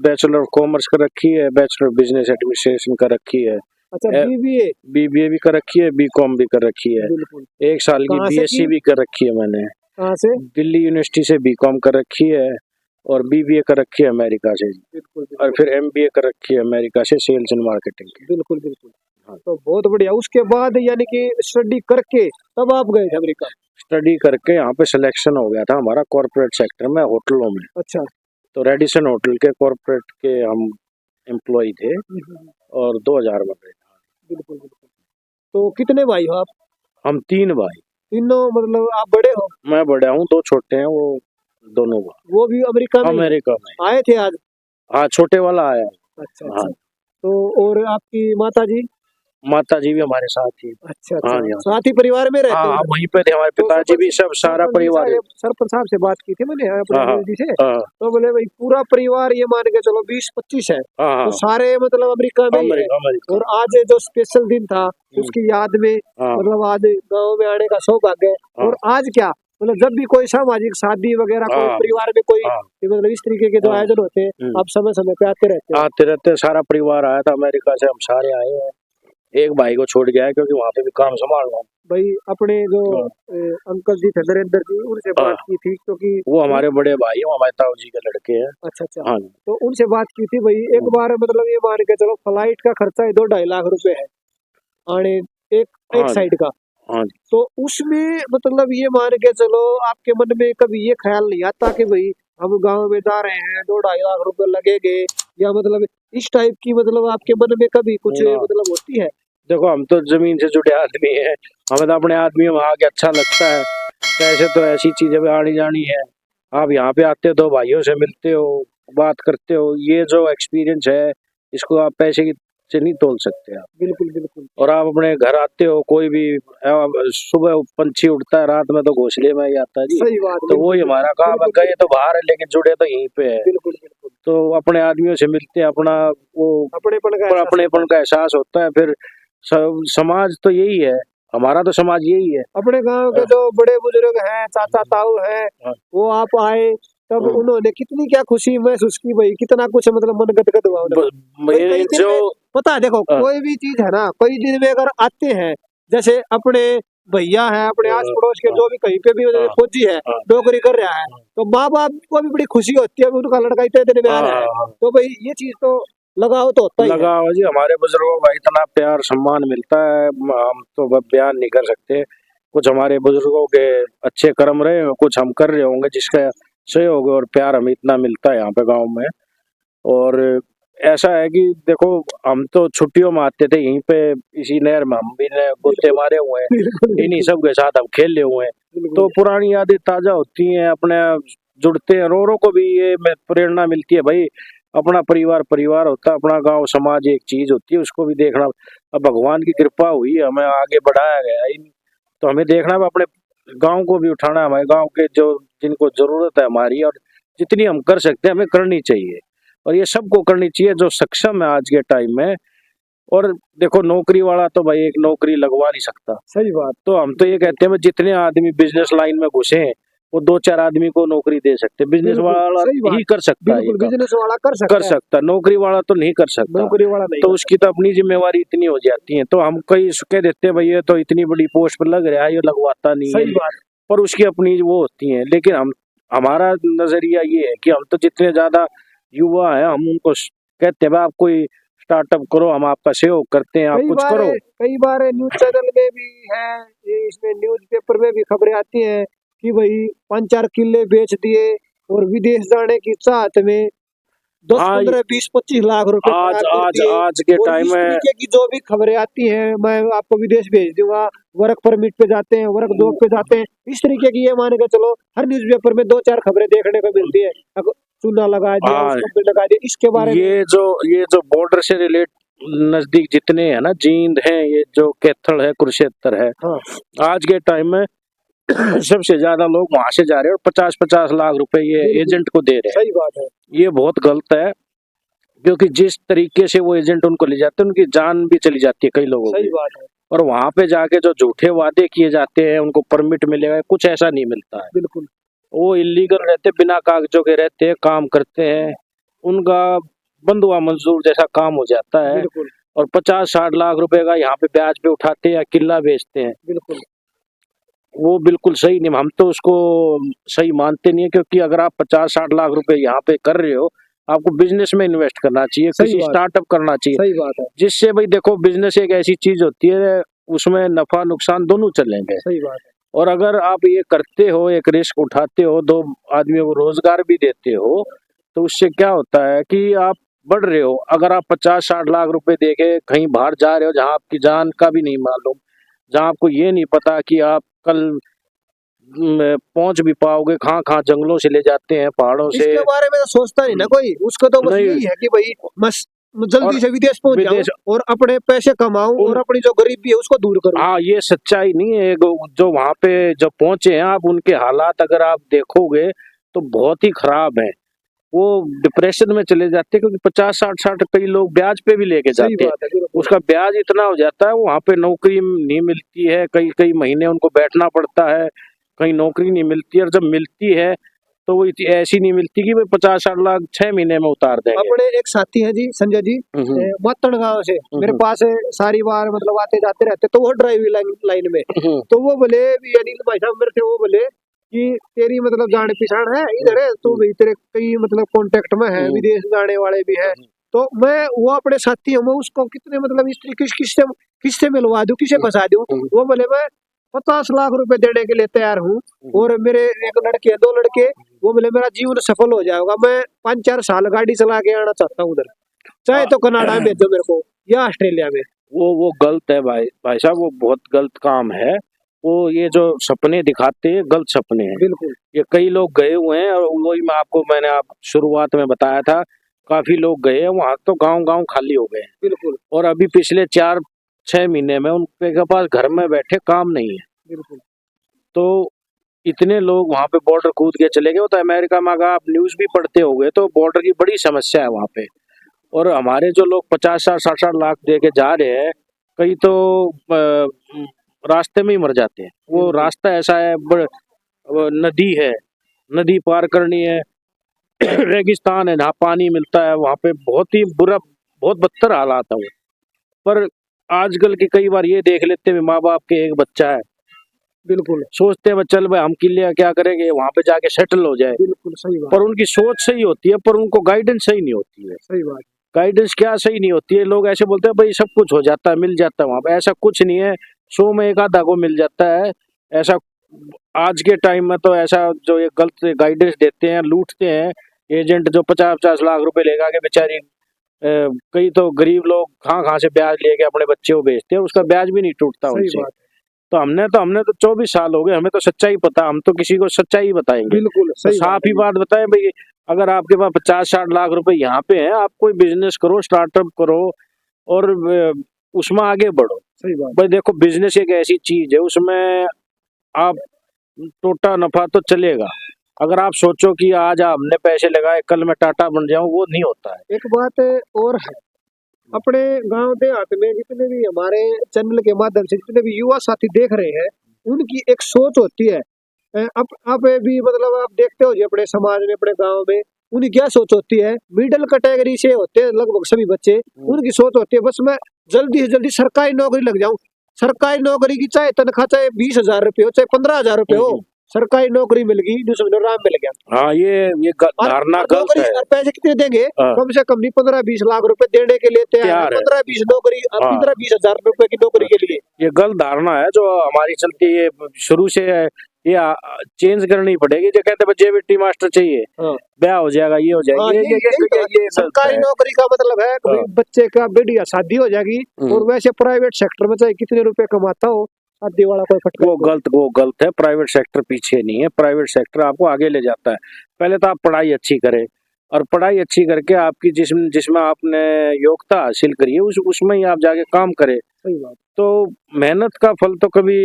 बैचलर ऑफ कॉमर्स कर रखी है, बैचलर बिजनेस एडमिनिस्ट्रेशन कर रखी है, अच्छा, बीबीए? बीबीए भी कर रखी है, बीकॉम भी कर रखी है, बिल्कुल। 1 साल की कहाँ से बीएससी की? भी कर रखी है मैंने। कहाँ से? दिल्ली यूनिवर्सिटी से बीकॉम कर रखी है और बीबीए कर रखी है अमेरिका से। बिल्कुल और फिर एमबीए कर रखी है अमेरिका से सेल्स एंड मार्केटिंग की। बिल्कुल बिल्कुल। हाँ। तो बहुत बढ़िया। उसके बाद यानी कि स्टडी करके तब आप गए थे अमेरिका? स्टडी करके यहाँ पे सिलेक्शन हो गया था हमारा कॉर्पोरेट सेक्टर में, होटलों में। अच्छा। तो रेडिसन होटल के कॉर्पोरेट के हम एम्प्लॉय थे और 2000 में गए। बिल्कुल बिल्कुल। तो कितने भाई हो आप? हम 3 भाई। तीनों मतलब आप बड़े हो? मैं बड़ा हूँ, 2 छोटे हैं, वो दोनों भाई वो भी अमेरिका में अमेरिका में। आए थे आज? हाँ, छोटे वाला आया। अच्छा हाँ, अच्छा। तो और आपकी माता जी? माता जी भी हमारे साथ थी। अच्छा हाँ अच्छा। जी, हाँ। साथ ही परिवार में रहते हाँ, हो? वहीं पे थे हमारे तो पिताजी भी, सब सारा परिवार है। सरपंच साहब से बात की थी मैंने अपने हाँ, जी से। हाँ, तो बोले भाई पूरा परिवार ये मान के चलो 20-25 है। हाँ, तो हाँ, सारे मतलब अमेरिका में ही है। अमेरिका। और आज जो स्पेशल दिन था उसकी याद में हाँ, मतलब आज गाँव में आने का सौभाग्य है। हाँ। और आज क्या मतलब जब भी कोई सामाजिक शादी वगैरह कोई हाँ। परिवार में कोई हाँ। मतलब इस तरीके के जो हाँ। आयोजन होते हैं आप समय समय पे आते रहते हैं? आते रहते, सारा परिवार आया था अमेरिका से, हम सारे आए हैं। एक भाई को छोड़ गया है क्योंकि वहाँ पे भी काम संभाल रहा हूँ। भाई अपने जो हाँ। अंकल जी थे नरेंद्र जी, उनसे हाँ। बात की थी क्योंकि वो हमारे बड़े भाई हैं, हमारे ताऊ जी के लड़के हैं। अच्छा अच्छा, हाँ। तो उनसे बात की थी भाई। एक बार मतलब ये मान के चलो फ्लाइट का खर्चा ही 2-2.5 लाख रुपए है आने एक एक हाँ। साइड का। हाँ। तो उसमें मतलब ये मान के चलो आपके मन में कभी ये ख्याल नहीं आता कि भाई हम गांव में जा रहे हैं 2-2.5 लाख रुपए लगेंगे, या मतलब इस टाइप की मतलब आपके मन में कभी कुछ ना। मतलब होती है? देखो हम तो जमीन से जुड़े आदमी हैं, हमें तो अपने आदमियों में आके अच्छा लगता है। पैसे तो ऐसी चीजें भी आनी जानी है। आप यहाँ पे आते हो तो भाइयों से मिलते हो, बात करते हो, ये जो एक्सपीरियंस है इसको आप पैसे की से नहीं तोल सकते आप। बिल्कुल बिल्कुल। और आप अपने घर आते हो, कोई भी सुबह पंछी उड़ता है, रात में तो घोंसले में ही आता है जी। सही बात, तो वही हमारा काम है। बिल्कुल गए तो बाहर है लेकिन जुड़े तो यहीं पे है। बिल्कुल बिल्कुल। तो अपने आदमियों से मिलते हैं, अपना वो अपनेपन का एहसास अपनेपन का एहसास होता है। फिर समाज तो यही है, हमारा तो समाज यही है। अपने गांव के जो बड़े बुजुर्ग हैं, चाचा ताऊ हैं, हाँ। वो आप आए तब हाँ। उन्होंने कितनी क्या खुशी महसूस की भाई, कितना कुछ मतलब मन गदगद हुआ उन्हें। भाई ये कई दिन जो में पता है, देखो हाँ। कोई भी चीज है ना, कई दिन में अगर आते हैं, जैसे अपने भैया है, अपने आस पड़ोस के जो भी कहीं पे भी हाँ। फौजी है, हाँ। नौकरी कर रहा है, तो माँ बाप को भी बड़ी खुशी होती है, उनका लड़का इतने दिन में आ रहा है। हाँ। तो भाई ये चीज तो लगाव तो होता ही है। लगाओ जी, हमारे बुजुर्गों का इतना प्यार सम्मान मिलता है, हम तो बयान नहीं कर सकते। कुछ हमारे बुजुर्गों के अच्छे कर्म रहे, कुछ हम कर रहे होंगे जिसका सहयोग और प्यार हमें इतना मिलता है यहाँ पे गांव में। और ऐसा है कि देखो हम तो छुट्टियों में आते थे यहीं पे, इसी नहर में हम भी गुत्ते मारे हुए हैं, इन्हीं सब के साथ हम खेले हुए हैं। तो पुरानी यादें ताजा होती हैं, अपने जुड़ते हैं। रो को भी ये प्रेरणा मिलती है भाई, अपना परिवार परिवार होता है, अपना गांव समाज एक चीज होती है, उसको भी देखना। अब भगवान की कृपा हुई, हमें आगे बढ़ाया गया है, तो हमें देखना है अपने गांव को भी उठाना है। हमारे गांव के जो जिनको जरूरत है हमारी, और जितनी हम कर सकते हैं हमें करनी चाहिए, और ये सबको करनी चाहिए जो सक्षम है आज के टाइम में। और देखो नौकरी वाला तो भाई एक नौकरी लगवा नहीं सकता। सही बात। तो हम तो ये कहते हैं जितने आदमी बिजनेस लाइन में घुसे हैं वो 2-4 आदमी को नौकरी दे सकते हैं। बिजनेस बिल्कुल, वाला सही बात। ही कर सकता है ये बिल्कुल काम, बिजनेस वाला कर कर सकता है, सकता है, नौकरी वाला तो नहीं कर सकता। नौकरी वाला नहीं तो कर उसकी तो अपनी जिम्मेवारी इतनी हो जाती है, तो हम कई कह देते हैं भाई ये तो इतनी बड़ी पोस्ट पर लग रहा है, ये लगवाता नहीं सकता। है। सही बात। पर उसकी अपनी वो होती है, लेकिन हमारा नजरिया ये है कि हम तो जितने ज्यादा युवा हैं हम उनको कहते हैं भाई आप कोई स्टार्टअप करो, हम आपका सहयोग करते हैं, आप कुछ करो। कई बार न्यूज चैनल में भी है, ये इसमें न्यूज पेपर में भी खबरें आती हैं कि भाई 5-4 किले बेच दिए और विदेश जाने की चाहत में 10, हाँ, 15, 20, 25 लाख रुपए आज खराब कर आज दिए। आज के और टाइम इस में तरीके की जो भी खबरें आती हैं, मैं आपको विदेश भेज दूंगा, वर्क परमिट पे जाते हैं, वर्क जॉब पे जाते हैं, इस तरीके की ये मान के चलो हर न्यूज़पेपर में 2-4 खबरें देखने को मिलती है। चूना लगा दिया, हाँ, उसको लगा दिया, इसके बारे में ये जो बॉर्डर से रिलेट नजदीक जितने हैं ना, जींद है, ये जो कैथल है, कुरुक्षेत्र है, हाँ आज के टाइम में सबसे ज्यादा लोग वहां से जा रहे हैं और 50-50 लाख रुपए ये एजेंट को दे रहे हैं। सही बात है। ये बहुत गलत है, क्योंकि जिस तरीके से वो एजेंट उनको ले जाते हैं उनकी जान भी चली जाती है कई लोगों सही की। बात है। और वहां पे जाके जो झूठे वादे किए जाते हैं, उनको परमिट मिलेगा, कुछ ऐसा नहीं मिलता है। बिल्कुल। वो इलीगल रहते, बिना कागजों के रहते हैं, काम करते हैं, उनका बंधुआ मंजूर जैसा काम हो जाता है। बिल्कुल और 50-60 लाख रुपए का यहाँ पे ब्याज पे उठाते हैं या किला बेचते हैं। बिल्कुल। वो बिल्कुल सही नहीं, हम तो उसको सही मानते नहीं है, क्योंकि अगर आप 50-60 लाख रुपए यहाँ पे कर रहे हो, आपको बिजनेस में इन्वेस्ट करना चाहिए, सही किसी बात। स्टार्टअप करना चाहिए, सही बात है। जिससे भाई देखो बिजनेस एक ऐसी चीज होती है उसमें नफा नुकसान दोनों चलेंगे। सही बात है। और अगर आप ये करते हो, एक रिस्क उठाते हो, 2 आदमियों को रोजगार भी देते हो, तो उससे क्या होता है कि आप बढ़ रहे हो। अगर आप 50-60 लाख रुपए देके कहीं बाहर जा रहे हो जहां आपकी जान का भी नहीं मालूम, जहां आपको ये नहीं पता कि आप कल पहुंच भी पाओगे, कहाँ कहाँ जंगलों से ले जाते हैं, पहाड़ों से। इसके बारे में तो सोचता नहीं ना कोई, उसको तो बस नहीं। यही है कि भाई बस जल्दी से विदेश पहुंच जाऊं विदेश और अपने पैसे कमाऊं और अपनी जो गरीबी है उसको दूर करूं। हाँ, ये सच्चाई नहीं है। जो वहां पे जब पहुंचे हैं आप, उनके हालात अगर आप देखोगे तो बहुत ही खराब है। वो डिप्रेशन में चले जाते हैं, क्योंकि 50-60 कई लोग ब्याज पे भी लेके सही जाते हैं। बात है। बिल्कुल। उसका ब्याज इतना हो जाता है, वहां पे नौकरी नहीं मिलती है, कई कई महीने उनको बैठना पड़ता है, कहीं नौकरी नहीं मिलती, और जब मिलती है तो वो ऐसी नहीं मिलती कि भाई 50-60 लाख 6 महीने में उतार देंगे। अपने एक साथी हैं जी संजय जी, मातड़ गांव से मेरे पास सारी बार मतलब आते जाते रहते, तो वो ड्राइविंग लाइन में, तो वो बोले भी अनिल भाई साहब मेरे से, वो बोले कि तेरी मतलब जान पहचान है इधर है, तो भाई तेरे कई मतलब कांटेक्ट में है, विदेश जाने वाले भी है, तो मैं वो अपने साथी हूँ, मैं उसको कितने मतलब इस तरीके किससे मिलवा दूं, किसे फंसा दूं। वो बोले मैं 50 लाख रुपए देने के लिए तैयार हूँ, और मेरे एक लड़के 2 लड़के, वो बोले मेरा जीवन सफल हो जाएगा, मैं 5-4 साल गाड़ी चला के आना चाहता हूँ उधर, चाहे तो कनाडा में भेजो मेरे को या ऑस्ट्रेलिया में। वो गलत है भाई साहब, वो बहुत गलत काम है। वो ये जो सपने दिखाते हैं गलत सपने हैं। बिल्कुल, ये कई लोग गए हुए हैं, और वही मैंने आप शुरुआत में बताया था, काफी लोग गए हैं वहां, तो गांव खाली हो गए हैं। बिल्कुल, और अभी पिछले 4-6 महीने में उनके पास घर में बैठे काम नहीं है। बिल्कुल, तो इतने लोग वहां पे बॉर्डर कूद के चले गए। तो अमेरिका में अगर आप न्यूज भी पढ़ते होंगे तो बॉर्डर की बड़ी समस्या है वहां पे। और हमारे जो लोग 50-60 लाख दे के जा रहे हैं, कई तो रास्ते में ही मर जाते हैं। वो रास्ता ऐसा है, वो नदी है, नदी पार करनी है, रेगिस्तान है, ना पानी मिलता है वहां पे, बहुत ही बुरा, बहुत बदतर हालात है वो। पर आजकल के कई बार ये देख लेते हैं, माँ बाप के एक बच्चा है, बिल्कुल, सोचते हैं चल भाई हम किले क्या करेंगे, वहां पे जाके सेटल हो जाए। बिल्कुल सही बात, पर उनकी सोच सही होती है, पर उनको गाइडेंस सही नहीं होती है। सही बात, गाइडेंस क्या सही नहीं होती है, लोग ऐसे बोलते हैं भाई सब कुछ हो जाता है, मिल जाता है वहां पे। ऐसा कुछ नहीं है, 100 में एक आधा को मिल जाता है ऐसा। आज के टाइम में तो ऐसा जो ये गलत गाइडेंस देते हैं, लूटते हैं एजेंट, जो 50-50 लाख रुपए लेगा के बेचारी, कई तो गरीब लोग कहाँ से ब्याज लेके अपने बच्चे को भेजते हैं, उसका ब्याज भी नहीं टूटता सही उनसे। बात, तो हमने तो 24 साल हो गए, हमें तो सच्चाई पता, हम तो किसी को सच्चाई बताएंगे। बिल्कुल तो सही साफ बात ही बात बताए भाई, अगर आपके पास 50-60 लाख रुपए यहाँ पे है, आप कोई बिजनेस करो, स्टार्टअप करो, और उसमें आगे बढ़ो। सही बात, भाई देखो, बिजनेस एक ऐसी चीज है, उसमें आप टोटा नफा तो चलेगा। अगर आप सोचो कि आज हमने पैसे लगाए कल मैं टाटा बन जाऊं, वो नहीं होता है। एक बात और है, अपने गांव देहात में जितने भी हमारे चैनल के माध्यम से जितने भी युवा साथी देख रहे हैं, उनकी एक सोच होती है, आप भी मतलब आप देखते हो जी अपने समाज में, अपने गांव में उनकी क्या सोच होती है, मिडिल कैटेगरी से होते हैं लगभग सभी बच्चे, उनकी सोच होती है बस मैं जल्दी से जल्दी सरकारी नौकरी लग जाऊं, सरकारी नौकरी की चाहे तनख्वाह चाहे 20,000 रुपये हो चाहे 15,000 रुपये हो, सरकारी नौकरी मिल गई, जो समझो राम मिल गया। हाँ, ये धारणा गलत नौकरी है। और पैसे कितने देंगे, हाँ। कम से कम नहीं 15-20 लाख रुपए देने के लिए तैयार है, तैयार है। 15-20 नौकरी, हाँ। 15-20,000 रुपए की नौकरी के लिए। ये गलत धारणा है जो हमारी चलती है शुरू से है, ये चेंज करनी पड़ेगी। जो कहते हैं बच्चे बेटी मास्टर चाहिए, हाँ। ब्याह हो जाएगा, ये हो जाएगा, हाँ, ये सरकारी नौकरी का मतलब है कि भाई बच्चे का बेटी शादी हो जाएगी, और वैसे प्राइवेट सेक्टर में चाहे कितने रुपए कमाता हो, शादी वाला कोई फटका। वो गलत है। प्राइवेट सेक्टर पीछे नहीं है, प्राइवेट सेक्टर आपको आगे ले जाता है। पहले तो आप पढ़ाई अच्छी करें, और पढ़ाई अच्छी करके आपकी जिसमें आपने योग्यता हासिल करी है उसमें ही आप जाके काम करें। सही बात। तो मेहनत का फल तो कभी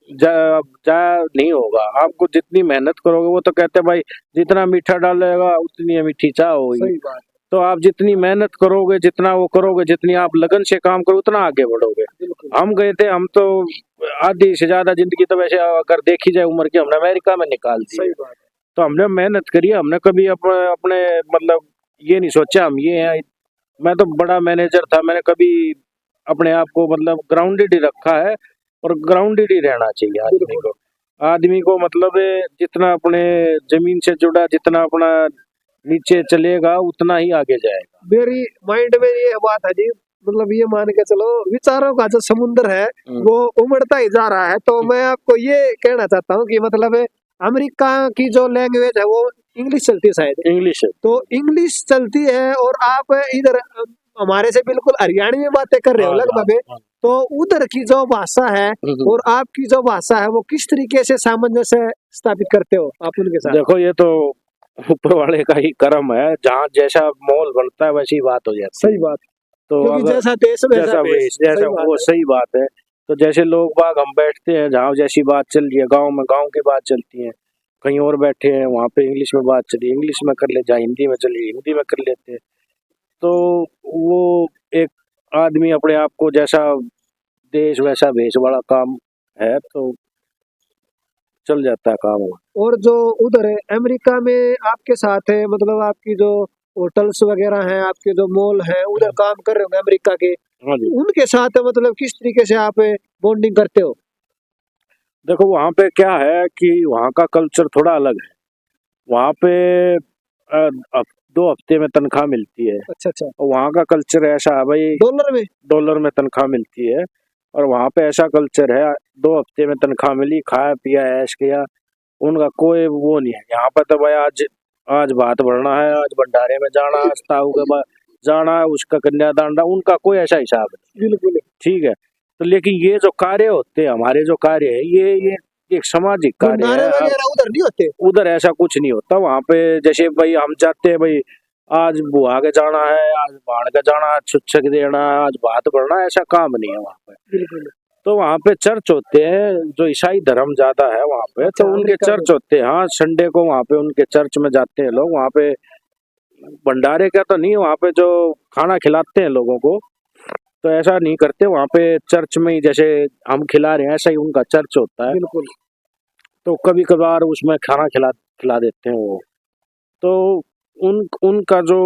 जाया नहीं होगा। आपको जितनी मेहनत करोगे, वो तो कहते हैं भाई जितना मीठा डालेगा उतनी मीठी चाय होगी। सही बात। तो आप जितनी मेहनत करोगे, जितना वो करोगे, जितनी आप लगन से काम करोगे, उतना आगे बढ़ोगे। हम गए थे, हम तो आधी से ज्यादा जिंदगी तो वैसे अगर देखी जाए उम्र की, हमने अमेरिका में निकाल दी। सही बात। तो हमने मेहनत करी, हमने कभी अपने मतलब ये नहीं सोचा हम ये हैं। मैं तो बड़ा मैनेजर था, मैंने कभी अपने आप को मतलब ग्राउंडेड ही रखा है, और ग्राउंडेड ही रहना चाहिए आदमी को मतलब जितना अपने जमीन से जुड़ा, जितना अपना नीचे चलेगा, उतना ही आगे जाएगा। मेरी माइंड में ये बात है जी, मतलब ये मान के चलो, विचारों का जो समुद्र है वो उमड़ता ही जा रहा है। तो मैं आपको ये कहना चाहता हूँ कि मतलब अमेरिका की जो लैंग्वेज है वो इंग्लिश चलती है, शायद इंग्लिश है, तो इंग्लिश चलती है, और आप इधर हमारे से बिल्कुल हरियाणी में बातें कर रहे हो लगभग, तो उधर की जो भाषा है और आपकी जो भाषा है, वो किस तरीके से सामंजस्य स्थापित करते हो आप उनके साथ? देखो, ये तो ऊपर वाले का ही कर्म है, जहाँ जैसा माहौल बनता है वैसी बात हो जाती है। सही बात। तो जैसा देश वैसा वेश, जैसा वो सही बात है। तो जैसे लोग बाग हम बैठते हैं, जहाँ जैसी बात चल रही है, गाँव में गाँव की बात चलती है, कहीं और बैठे हैं वहाँ पे इंग्लिश में बात चली, इंग्लिश में कर ले, जहाँ हिंदी में चली हिंदी में कर लेते हैं। तो वो एक आदमी अपने आप को जैसा देश वैसा भेष वाला काम है, तो चल जाता है काम। और जो उधर है अमेरिका में आपके साथ है, मतलब आपकी जो होटल्स वगैरह हैं, आपके जो मॉल हैं, उधर काम कर रहे होंगे अमेरिका के, हाँ जी। उनके साथ मतलब किस तरीके से आप बॉन्डिंग करते हो? देखो वहाँ पे क्या है कि वहाँ का कल्चर थोड़ा अलग है। वहाँ पे 2 हफ्ते में तनख्वाह मिलती है। अच्छा अच्छा। और वहाँ का कल्चर ऐसा है भाई, डॉलर में? डॉलर में तनख्वाह मिलती है। और वहाँ पे ऐसा कल्चर है, 2 हफ्ते में तनख्वाह मिली, खाया पिया ऐश किया, उनका कोई वो नहीं है। यहाँ पर तो भाई आज आज भात भरना है, आज भंडारे में जाना, आज ताऊ के बाद जाना है, उसका कन्यादान, उनका कोई ऐसा हिसाब नहीं। बिल्कुल। ठीक है। तो लेकिन ये जो कार्य होते हैं, हमारे जो कार्य है, ये एक सामाजिक कार्य भंडारे है। वगैरह उधर नहीं होते? उधर ऐसा कुछ नहीं होता। वहाँ पे जैसे भाई हम जाते हैं, भाई आज बुआ के जाना है, आज भाण के जाना है, आज छुच्छक देना है, आज भात भरना है, ऐसा काम नहीं है वहाँ पे। बिल्कुल। तो वहाँ पे चर्च होते हैं, जो ईसाई धर्म ज्यादा है वहाँ पे, अच्छा, तो उनके अमेरिका चर्च होते हैं। हाँ, संडे को वहाँ पे उनके चर्च में जाते हैं लोग। वहाँ पे भंडारे का तो नहीं, वहाँ पे जो खाना खिलाते हैं लोगों को, तो ऐसा नहीं करते। वहाँ पे चर्च में ही जैसे हम खिला रहे हैं, ऐसा ही उनका चर्च होता है। बिल्कुल। तो कभी कभार उसमें खाना खिला देते हैं वो। तो उनका जो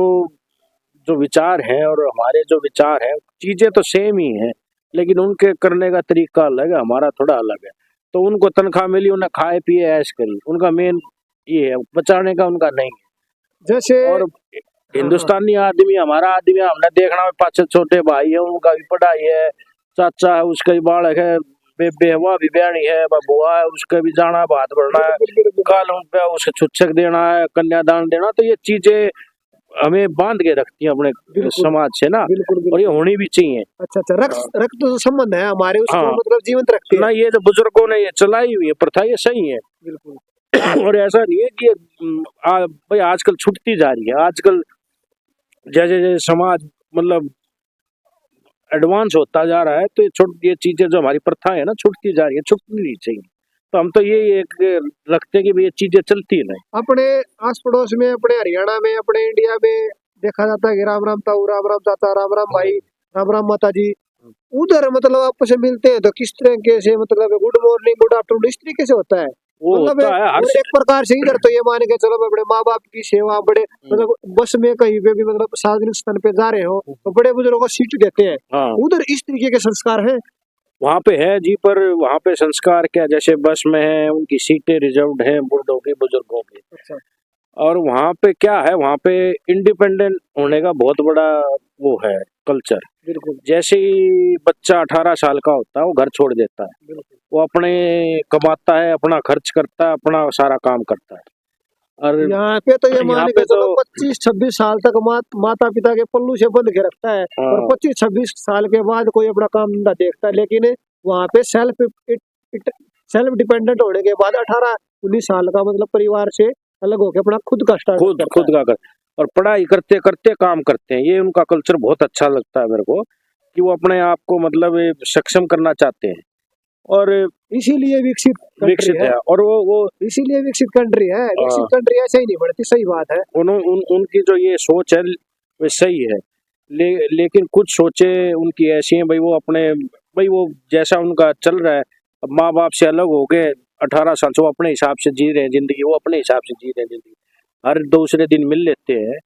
जो विचार है और हमारे जो विचार है, चीजें तो सेम ही है, लेकिन उनके करने का तरीका अलग है, हमारा थोड़ा अलग है। तो उनको तनख्वाह मिली, उन्हें खाए पिए ऐश करी, उनका मेन ये है, बचाने का उनका नहीं है। जैसे और हिंदुस्तानी आदमी, हमारा आदमी, हमने देखना 5 छोटे भाई है, उनका भी पढ़ाई है, चाचा है उसका भी बालक है, बेहवा भी ब्याणी है, बुआ है उसका भी जाना, भात भरना है, कल उन पे उसे छुच्छक देना है, कन्यादान देना। तो ये चीजें हमें बांध के रखती हैं अपने समाज से ना, बिल्कुल। और ये होनी भी चाहिए। अच्छा अच्छा। रक्त जो संबंध है हमारे, उसको हाँ। मतलब जीवंत रखते ना हैं। ये जो बुजुर्गों ने ये चलाई हुई है प्रथा, ये सही है। बिल्कुल। और ऐसा नहीं है कि भाई आजकल छूटती जा रही है। आजकल जैसे जैसे समाज मतलब एडवांस होता जा रहा है, तो ये चीजें जो हमारी प्रथा है ना, छूटती जा रही है, छूटनी नहीं चाहिए। तो हम तो ये एक रखते हैं कि भाई ये चीजें चलती रहे। अपने आस पड़ोस में, अपने हरियाणा में, अपने इंडिया में देखा जाता है कि राम राम ताऊ, राम राम चाचा, राम राम भाई, राम राम माता जी। उधर मतलब आपस में मिलते हैं तो किस तरीके से, मतलब गुड मॉर्निंग, गुड आफ्टरनून, इस तरीके से होता है? वो मतलब होता है हर और एक प्रकार से इधर तो ये मान के चलो, बड़े माँ बाप की सेवा, बड़े मतलब बस में कहीं पे भी मतलब सार्वजनिक स्थान पे जा रहे हो तो बड़े बुजुर्गों को सीट देते हैं। हाँ, उधर इस तरीके के संस्कार हैं? वहाँ पे है जी, पर वहाँ पे संस्कार क्या, जैसे बस में है, उनकी सीटें रिजर्व्ड हैं बूढ़ों की, बुजुर्गों की। अच्छा। और वहाँ पे क्या है, वहाँ पे इंडिपेंडेंट होने का बहुत बड़ा वो है कल्चर। बिल्कुल। जैसे ही बच्चा 18 साल का होता है, वो घर छोड़ देता है, बिल्कुल। वो अपने कमाता है, अपना खर्च करता है, अपना सारा काम करता है। और यहाँ पे तो ये मान यहाँ के पे चलो तो 25-26 साल तक माता पिता के पल्लू से बंध के रखता है, और हाँ, 25-26 साल के बाद कोई अपना काम धंधा देखता है। लेकिन वहाँ पे सेल्फ डिपेंडेंट होने के बाद 18-19 साल का मतलब परिवार से अलग होकर अपना खुद का स्टार्ट खुद करता खुद का कर, और पढ़ाई करते करते काम करते हैं। ये उनका कल्चर बहुत अच्छा लगता है मेरे को, कि वो अपने आप को मतलब सक्षम करना चाहते हैं। और है। इसीलिए विकसित विकसित कंट्री है। है। और वो इसीलिए विकसित कंट्री है। विकसित कंट्री ऐसे ही नहीं बढ़ती, सही बात है। उनकी जो ये सोच है वो सही है। लेकिन कुछ सोचे उनकी ऐसी हैं भाई, वो अपने भाई वो जैसा उनका चल रहा है, अब माँ बाप से अलग हो गए, 18 साल से वो अपने हिसाब से जी रहे हैं जिंदगी, वो अपने हिसाब से जी रहे हैं जिंदगी, हर दूसरे दिन मिल लेते हैं।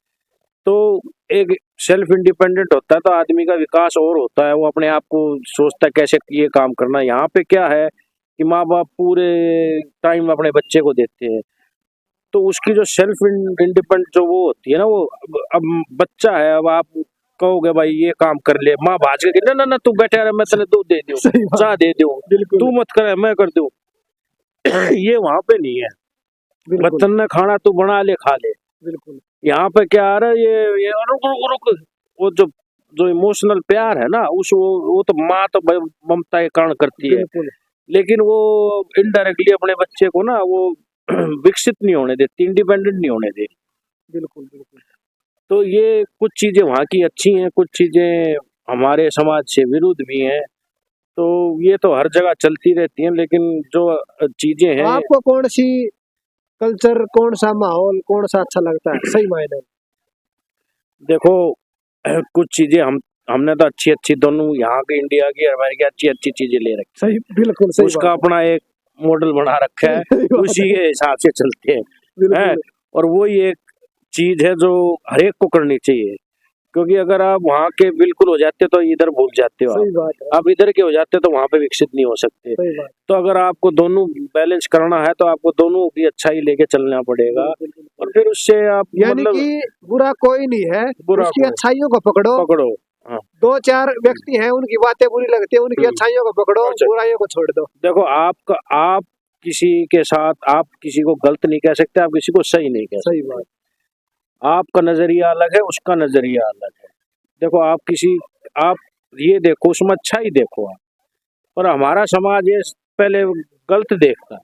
तो एक सेल्फ इंडिपेंडेंट होता है तो आदमी का विकास और होता है, वो अपने आप को सोचता है कैसे ये काम करना है। यहाँ पे क्या है कि माँ बाप पूरे टाइम अपने बच्चे को देते हैं, तो उसकी जो सेल्फ इंडिपेंडेंट जो वो होती है ना, वो अब बच्चा है, अब आप कहोगे भाई ये काम कर ले, माँ भाज के ना ना ना तू बैठे रह, मैं तेरे दूध दे दूं, सही बात। चाह दे दूं, बिल्कुल। तू मत कर मैं कर दूं। ये वहां पे नहीं है। बिल्कुल। बच्चन ने खाना तू बना ले खा ले। बिल्कुल। यहाँ पे क्या आ रहा है, ये रुक रुक रुक, वो जो जो इमोशनल प्यार है ना, वो तो माँ तो भाई ममता के कारण करती है, बिल्कुल। लेकिन वो इनडायरेक्टली अपने बच्चे को ना वो विकसित नहीं होने देती, इंडिपेंडेंट नहीं होने देती। बिल्कुल। बिल्कुल। तो ये कुछ चीजें वहाँ की अच्छी हैं, कुछ चीजें हमारे समाज से विरुद्ध भी हैं। तो ये तो हर जगह चलती रहती हैं, लेकिन जो चीजें हैं, आपको कौन सी कल्चर, कौन सा माहौल, कौन सा अच्छा लगता है सही मायने में? देखो कुछ चीजें हमने तो अच्छी अच्छी दोनों यहाँ की, इंडिया की, अमेरिका की अच्छी अच्छी चीजें ले रखी। सही, बिल्कुल सही उसका बात अपना एक मॉडल बना रखा है, सही बात उसी के हिसाब से चलते हैं। बिल्कुल और वही एक चीज है जो हर एक को करनी चाहिए, क्योंकि अगर आप वहाँ के बिल्कुल हो जाते तो इधर भूल जाते हो सही बात है आप इधर के हो जाते तो वहाँ पे विकसित नहीं हो सकते। सही बात तो अगर आपको दोनों बैलेंस करना है तो आपको दोनों की अच्छाई लेके चलना पड़ेगा, और फिर उससे आप यानी मतलब कि बुरा कोई नहीं है, बुरा उसकी कोई- अच्छाइयों को पकड़ो। पकड़ो। हाँ, दो चार व्यक्ति हैं उनकी बातें बुरी लगती है, उनकी अच्छाइयों को पकड़ो, अच्छा। बुराइयों को छोड़ दो। देखो आप किसी के साथ आप किसी को गलत नहीं कह सकते, आप किसी को सही नहीं कह सकते। सही बात आपका नजरिया अलग है, उसका नजरिया अलग है। देखो आप ये देखो, उसमें अच्छा ही देखो आप, पर हमारा समाज ये पहले गलत देखता है,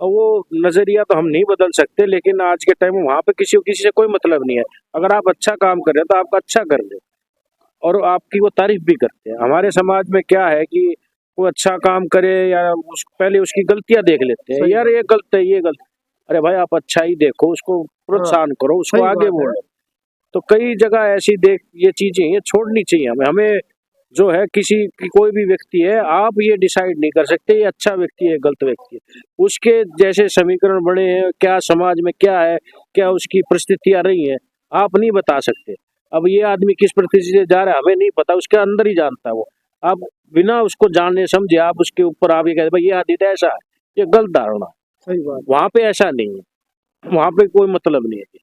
और वो नजरिया तो हम नहीं बदल सकते, लेकिन आज के टाइम में वहाँ पे किसी से कोई मतलब नहीं है। अगर आप अच्छा काम कर रहे हो तो आपका अच्छा कर रहे हो, और आपकी वो तारीफ भी करते हैं। हमारे समाज में क्या है कि वो अच्छा काम करे या पहले उसकी गलतियां देख लेते हैं, सही यार ये गलत है, ये गलत। अरे भाई आप अच्छा ही देखो, उसको प्रोत्साहन करो, उसको सही आगे बात है। बढ़ो। तो कई जगह ऐसी ये चीजें ये छोड़नी चाहिए हमें जो है किसी की कोई भी व्यक्ति है, आप ये डिसाइड नहीं कर सकते ये अच्छा व्यक्ति है गलत व्यक्ति है। उसके जैसे समीकरण बने हैं, क्या समाज में क्या है, क्या उसकी परिस्थितियां रही हैं, आप नहीं बता सकते। अब ये आदमी किस परिस्थिति से जा रहा है हमें नहीं पता, उसके अंदर ही जानता है वो। आप बिना उसको जानने समझे आप उसके ऊपर आप ये कहते भाई ये आदमी तो ऐसा है, ये गलत धारणा। सही बात वहां पे ऐसा नहीं है, वहां पे कोई मतलब नहीं है।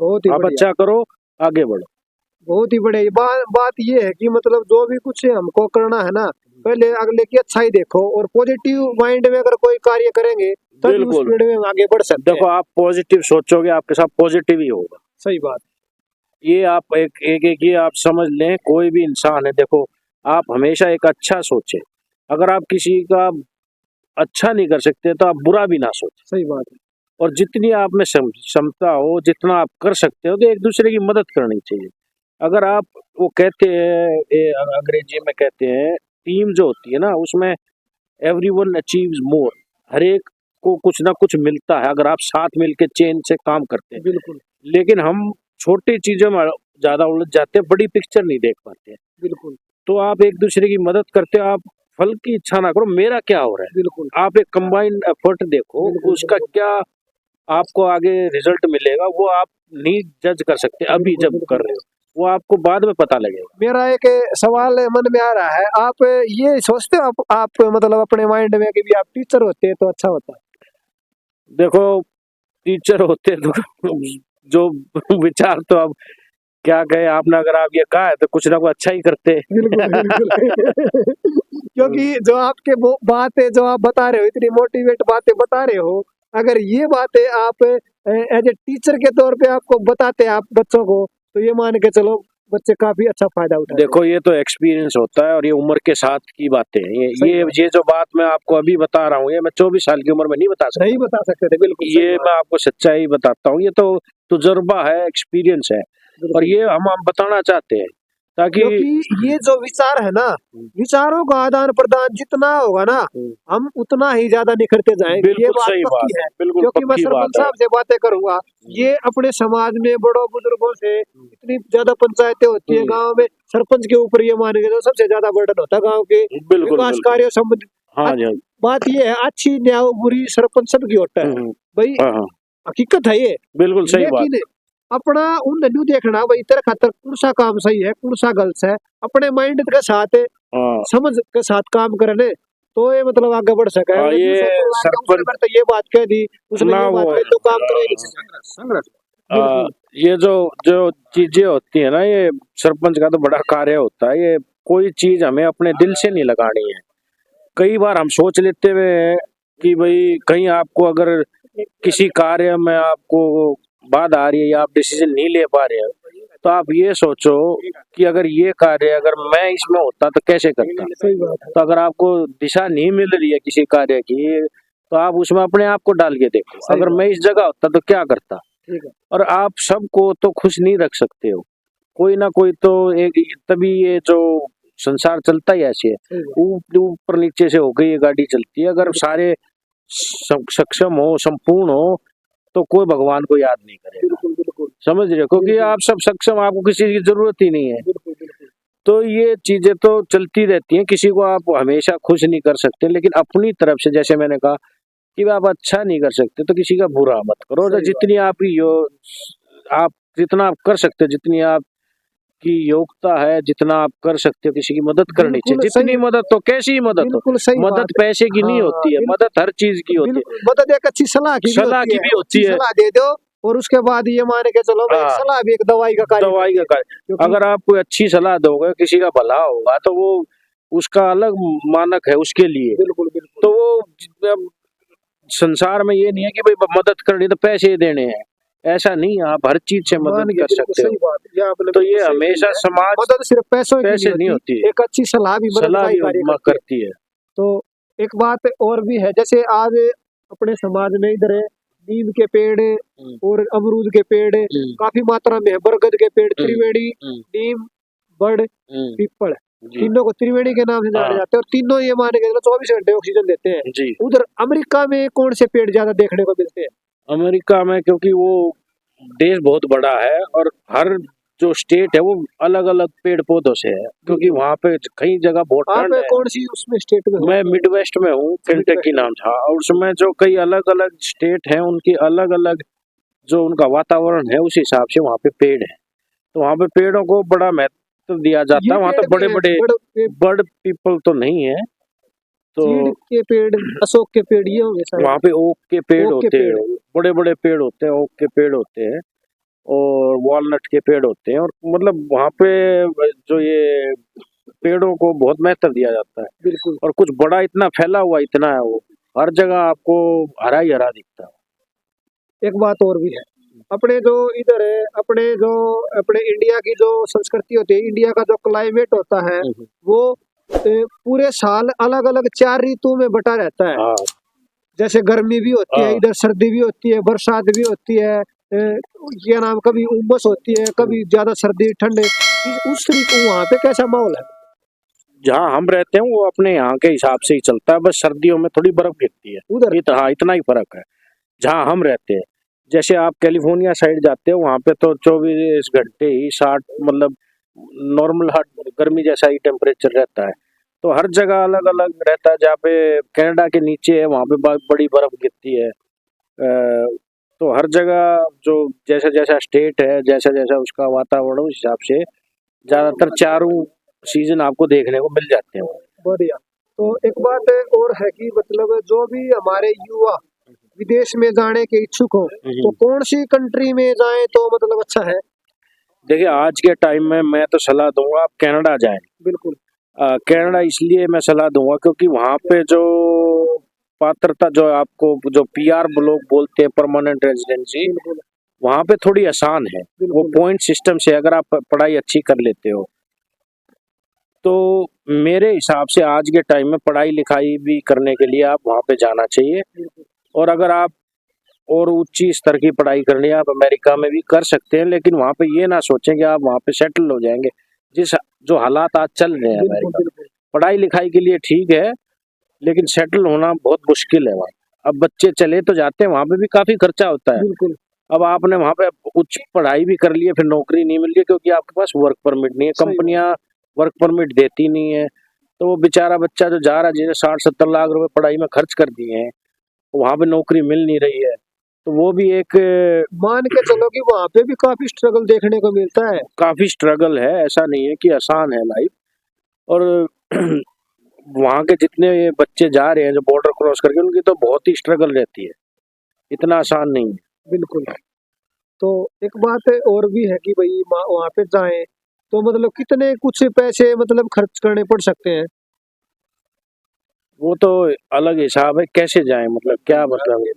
बहुत ही आप बढ़िया अच्छा करो, आगे बढ़ो। बहुत ही बढ़िया। बात ये है कि मतलब जो भी कुछ हमको करना है ना, पहले अगले की अच्छाई देखो, और पॉजिटिव माइंड में अगर कोई कार्य करेंगे तभी उस बिल्कुल। फील्ड में हम आगे बढ़ सकते हैं। देखो आप पॉजिटिव सोचोगे आपके साथ पॉजिटिव ही होगा। सही बात ये आप एक ये आप समझ लें, कोई भी इंसान है, देखो आप हमेशा एक अच्छा सोचें। अगर आप किसी का अच्छा नहीं कर सकते तो आप बुरा भी ना सोचें। सही बात है और जितनी आप में क्षमता हो, जितना आप कर सकते हो, तो एक दूसरे की मदद करनी चाहिए। अगर आप वो कहते हैं अंग्रेजी में कहते हैं टीम जो होती है ना, उसमें एवरीवन अचीव्स मोर, हर एक को कुछ ना कुछ मिलता है अगर आप साथ मिलके चेन से काम करते हैं। बिल्कुल लेकिन हम छोटी चीजों में ज्यादा उलझ जाते हैं, बड़ी पिक्चर नहीं देख पाते हैं। बिल्कुल तो आप एक दूसरे की मदद करते हो, आप फल की इच्छा ना करो मेरा क्या हो रहा है, बिल्कुल आप एक कंबाइंड एफर्ट देखो, बिल्कुल, उसका क्या आपको आगे रिजल्ट मिलेगा वो आप नहीं जज कर सकते अभी जब बिल्कुल, कर रहे हो, वो आपको बाद में पता लगेगा। मेरा एक सवाल मन में आ रहा है, आप ये सोचते हो आप मतलब अपने माइंड में कि भी आप टीचर होते तो अच्छा होता? देखो टीचर होते तो जो विचार तो अब क्या कहे आपने, अगर आप ये कहा है तो कुछ ना कुछ अच्छा ही करते। बिल्कुल बिल्कुल क्योंकि जो आपके वो बातें जो आप बता रहे हो, इतनी मोटिवेट बातें बता रहे हो, अगर ये बातें आप एज ए टीचर के तौर पे आपको बताते हैं आप बच्चों को, तो ये मान के चलो बच्चे काफी अच्छा फायदा उठाते हैं। देखो ये तो एक्सपीरियंस होता है और ये उम्र के साथ की बातें हैं। सही ये जो बात मैं आपको अभी बता रहा हूँ, ये मैं 24 साल की उम्र में नहीं बता सकता। नहीं बता सकते थे, बिल्कुल सही ये बात, मैं आपको सच्चाई बताता हूँ, ये तो तजुर्बा है, एक्सपीरियंस है, और बिल्कुल। ये हम बताना चाहते हैं ताकि क्योंकि ये जो विचार है ना, विचारों का आदान प्रदान जितना होगा ना, हम उतना ही ज्यादा निखरते जाएंगे। ये बिल्कुल बात सही पक्की बात है, बिल्कुल क्योंकि मैं पक्की सरपंच बात है। साहब से बातें करूंगा, ये अपने समाज में बड़ों बुजुर्गों से इतनी ज्यादा पंचायतें होती है गांव में, सरपंच के ऊपर ये मान के चलो सबसे ज्यादा बर्डन होता है गांव के बिल्कुल विकास बिल्कुल। कार्यों संबंधित। हाँ जी, हाँ जी। बात ये है, अच्छी न्याय बुरी सरपंच सबकी होता है भाई, हाँ हाँ हकीकत है ये। बिल्कुल सही बात। लेकिन अपना उन न्यू देखना भाई तेरे खातर कौन सा काम सही है कौन सा गलत है, अपने माइंड के साथ हाँ समझ के साथ काम करने तो ये मतलब आगे बढ़ सके। हाँ, अगर ये दूसरे को लाके उसने सरपंच तो ये बात कह दी, उसने ना ये बात वो कही, तो काम करे नहीं। संघर्ष बिल्कुल ये जो चीजें होती है ना, ये सरपंच का तो बड़ा कार्य होता है। ये कोई चीज हमें अपने दिल से नहीं लगानी है। कई बार हम सोच लेते हुए कि भाई कहीं आपको अगर किसी कार्य में आपको बाधा आ रही है या आप डिसीजन नहीं ले पा रहे हैं, तो आप ये सोचो कि अगर ये कार्य अगर मैं इसमें होता तो कैसे करता। सही बात है, तो अगर आपको दिशा नहीं मिल रही है किसी कार्य की, तो आप उसमें अपने आप को डाल के देखो, सही अगर बात। मैं इस जगह होता तो क्या करता। ठीक है, और आप सबको तो खुश नहीं रख सकते हो, कोई ना कोई तो एक, तभी ये जो संसार चलता ही ऐसे है, सही बात। ऊपर नीचे से होकर ये गाड़ी चलती है। अगर सारे सक्षम हो, संपूर्ण हो, तो कोई भगवान को याद नहीं करेगा। बिल्कुल बिल्कुल समझ रहे हो, क्योंकि आप सब सक्षम, आपको किसी की जरूरत ही नहीं है। बिल्कुल बिल्कुल तो ये चीजें तो चलती रहती हैं, किसी को आप हमेशा खुश नहीं कर सकते, लेकिन अपनी तरफ से जैसे मैंने कहा कि आप अच्छा नहीं कर सकते तो किसी का बुरा मत करो। तो सही बात। जितनी आपकी आप जितना आप कर सकते हो, जितनी आपकी योग्यता है, जितना आप कर सकते हो, किसी की मदद करनी चाहिए। बिल्कुल जितनी सही, मदद तो कैसी ही मदद हो, बिल्कुल सही बात मदद है। पैसे की नहीं हाँ, होती है, बिल्कुल, मदद हर चीज की होती है, बिल्कुल मदद एक अच्छी सलाह की भी सलाह होती की है। भी होती अच्छी है। सलाह दे दो और उसके बाद ये मान के चलो भाई, एक हाँ, सलाह भी एक दवाई का कार्य दवाई करती का है। कार्य। क्योंकि अगर आप कोई अच्छी सलाह दोगे, किसी का भला होगा, तो वो उसका अलग मानक है उसके लिए। बिल्कुल बिल्कुल तो वो अब संसार में ये नहीं है कि भाई मदद करनी तो पैसे ही देने हैं, ऐसा नहीं है, आप हर चीज से मान मदद गए, कर बिल्कुल सकते हो। सही बात है। ये आपने तो बिल्कुल ये सही हमेशा कही है। समाज मदद सिर्फ पैसों की पैसे नहीं होती है, एक अच्छी सलाह भी मदद का सलाह ही भी कार्य करती है। करती है। तो एक बात और भी है, जैसे आज अपने समाज में इधर है नीम के पेड़ और अमरूद के पेड़ काफी मात्रा में है, बरगद के पेड़, त्रिवेणी, नीम, बड़, पीपल, जी तीनों को त्रिवेणी के नाम से जाने हाँ जाते हैं और तीनों ये माने गए 24 घंटे ऑक्सीजन देते हैं। जी। उधर अमेरिका में कौन से पेड़ ज्यादा देखने को मिलते हैं? अमेरिका में क्योंकि वो देश बहुत बड़ा है और हर जो स्टेट है वो अलग अलग पेड़ पौधों से है, क्योंकि वहाँ पे कई जगह बहुत आप ठंड है। कौन सी उसमें स्टेट में हो? मैं मिड वेस्ट में हूँ, केंटकी नाम था, और उसमें जो कई अलग अलग स्टेट हैं उनकी अलग अलग जो उनका वातावरण है उस हिसाब से वहाँ पे पेड़ है। तो वहाँ पे पेड़ों को बड़ा महत्व दिया जाता ये है। वहाँ तो पेड़ भी बड़े हैं, बड़े बर्ड पीपल तो नहीं है, तो चीड़ के पेड़, अशोक के पेड़ ये होंगे शायद। वहाँ पे ओक के पेड़ ओक के होते पेड़। हैं, बड़े बड़े पेड़ होते हैं, ओक के पेड़ होते हैं और वॉलनट के पेड़ होते हैं। और मतलब वहाँ पे जो ये पेड़ों को बहुत महत्व दिया जाता है। बिल्कुल और कुछ बड़ा इतना फैला हुआ इतना है, वो हर जगह आपको हरा ही हरा दिखता है। एक बात और भी है, अपने जो इधर है, अपने इंडिया की जो संस्कृति होती है, इंडिया का जो क्लाइमेट होता है वो पूरे साल अलग अलग 4 ऋतु में बटा रहता है। हाँ जैसे गर्मी भी होती है, हाँ। इधर सर्दी भी होती है, बरसात भी होती है, ये नाम कभी उमस होती है, कभी ज्यादा सर्दी ठंड। उस तरीके वहाँ पे कैसा माहौल है? जहाँ हम रहते हैं वो अपने यहाँ के हिसाब से ही चलता है, बस सर्दियों में थोड़ी बर्फ गिरती है उधर हाँ इतना ही फर्क है। जहाँ हम रहते हैं, जैसे आप कैलिफोर्निया साइड जाते हो वहाँ पे तो 24 घंटे ही 60 मतलब नॉर्मल हर गर्मी जैसा ही टेम्परेचर रहता है। तो हर जगह अलग अलग रहता है। जहाँ पे कनाडा के नीचे है वहाँ पे बड़ी बर्फ गिरती है। तो हर जगह जो जैसा जैसा स्टेट है, जैसा जैसा उसका वातावरण, उस हिसाब से ज्यादातर चारों सीजन आपको देखने को मिल जाते हैं। बढ़िया। तो एक बात और है कि मतलब जो भी हमारे युवा विदेश में जाने के इच्छुक हो तो कौन सी कंट्री में जाएं तो मतलब अच्छा है? देखिए आज के टाइम में मैं तो सलाह दूंगा आप कनाडा जाएं। बिल्कुल कनाडा इसलिए मैं सलाह दूंगा क्योंकि वहाँ पे जो पात्रता जो आपको जो पीआर लोग बोलते हैं परमानेंट रेजिडेंसी, बिल्कुल वहाँ पे थोड़ी आसान है। वो बिल्कुल पॉइंट सिस्टम से अगर आप पढ़ाई अच्छी कर लेते हो तो मेरे हिसाब से आज के टाइम में पढ़ाई लिखाई भी करने के लिए आप वहाँ पे जाना चाहिए। बिल्कुल और अगर आप और ऊंची स्तर की पढ़ाई करनी है आप अमेरिका में भी कर सकते हैं, लेकिन वहाँ पे ये ना सोचें कि आप वहाँ पे सेटल हो जाएंगे। जिस जो हालात आज चल रहे हैं बिल्कुल अमेरिका में, बिल्कुल पढ़ाई लिखाई के लिए ठीक है, लेकिन सेटल होना बहुत मुश्किल है वहाँ। अब बच्चे चले तो जाते हैं, वहाँ पे भी काफी खर्चा होता है। बिल्कुल अब आपने वहाँ पे उच्च पढ़ाई भी कर ली है, फिर नौकरी नहीं मिल रही क्योंकि आपके पास वर्क परमिट नहीं है, सही कंपनियां वर्क परमिट देती नहीं है। तो वो बेचारा बच्चा जो जा रहा है, जिसे 60-70 लाख रुपए पढ़ाई में खर्च कर दिए हैं, वहाँ पे नौकरी मिल नहीं रही है, तो वो भी एक मान के चलो कि वहाँ पे भी काफी स्ट्रगल देखने को मिलता है। काफी स्ट्रगल है, ऐसा नहीं है कि आसान है लाइफ। और वहाँ के जितने बच्चे जा रहे हैं जो बॉर्डर क्रॉस करके, उनकी तो बहुत ही स्ट्रगल रहती है, इतना आसान नहीं है। बिल्कुल। तो एक बात और भी है कि भाई वहाँ पे जाएं तो मतलब कितने कुछ पैसे मतलब खर्च करने पड़ सकते हैं? वो तो अलग हिसाब है, कैसे जाएं मतलब क्या मतलब है?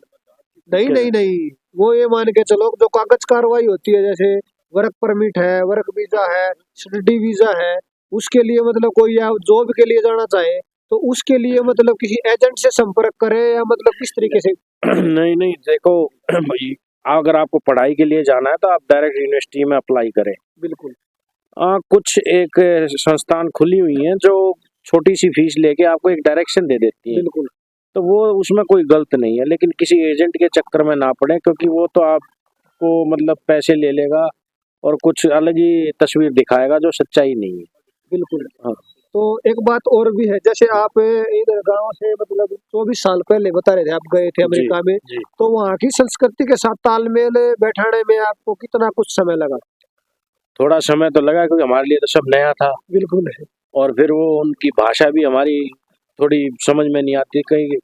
नहीं नहीं नहीं, वो ये मान के चलो जो कागज कार्रवाई होती है, जैसे वर्क परमिट है, वर्क वीजा है, स्टडी वीजा है, उसके लिए मतलब कोई या जॉब के लिए जाना चाहे तो उसके लिए मतलब किसी एजेंट से संपर्क करे या मतलब किस तरीके से? नहीं नहीं देखो भाई, अगर आपको पढ़ाई के लिए जाना है तो आप डायरेक्ट यूनिवर्सिटी में अप्लाई करें। बिल्कुल कुछ एक संस्थान खुली हुई हैं जो छोटी सी फीस लेके आपको एक डायरेक्शन दे देती है, बिल्कुल तो वो उसमें कोई गलत नहीं है। लेकिन किसी एजेंट के चक्कर में ना पड़े, क्योंकि वो तो आपको मतलब पैसे ले लेगा और कुछ अलग ही तस्वीर दिखाएगा जो सच्चाई नहीं है। बिल्कुल। हाँ। तो एक बात और भी है, जैसे आप इधर गांव से मतलब 24 साल पहले बता रहे थे आप गए थे जी अमेरिका में, जी। तो वहाँ की संस्कृति के साथ तालमेल बैठाने में आपको कितना कुछ समय लगा? थोड़ा समय तो लगा क्योंकि हमारे लिए तो सब नया था, बिल्कुल है। और फिर वो उनकी भाषा भी हमारी थोड़ी समझ में नहीं आती कहीं,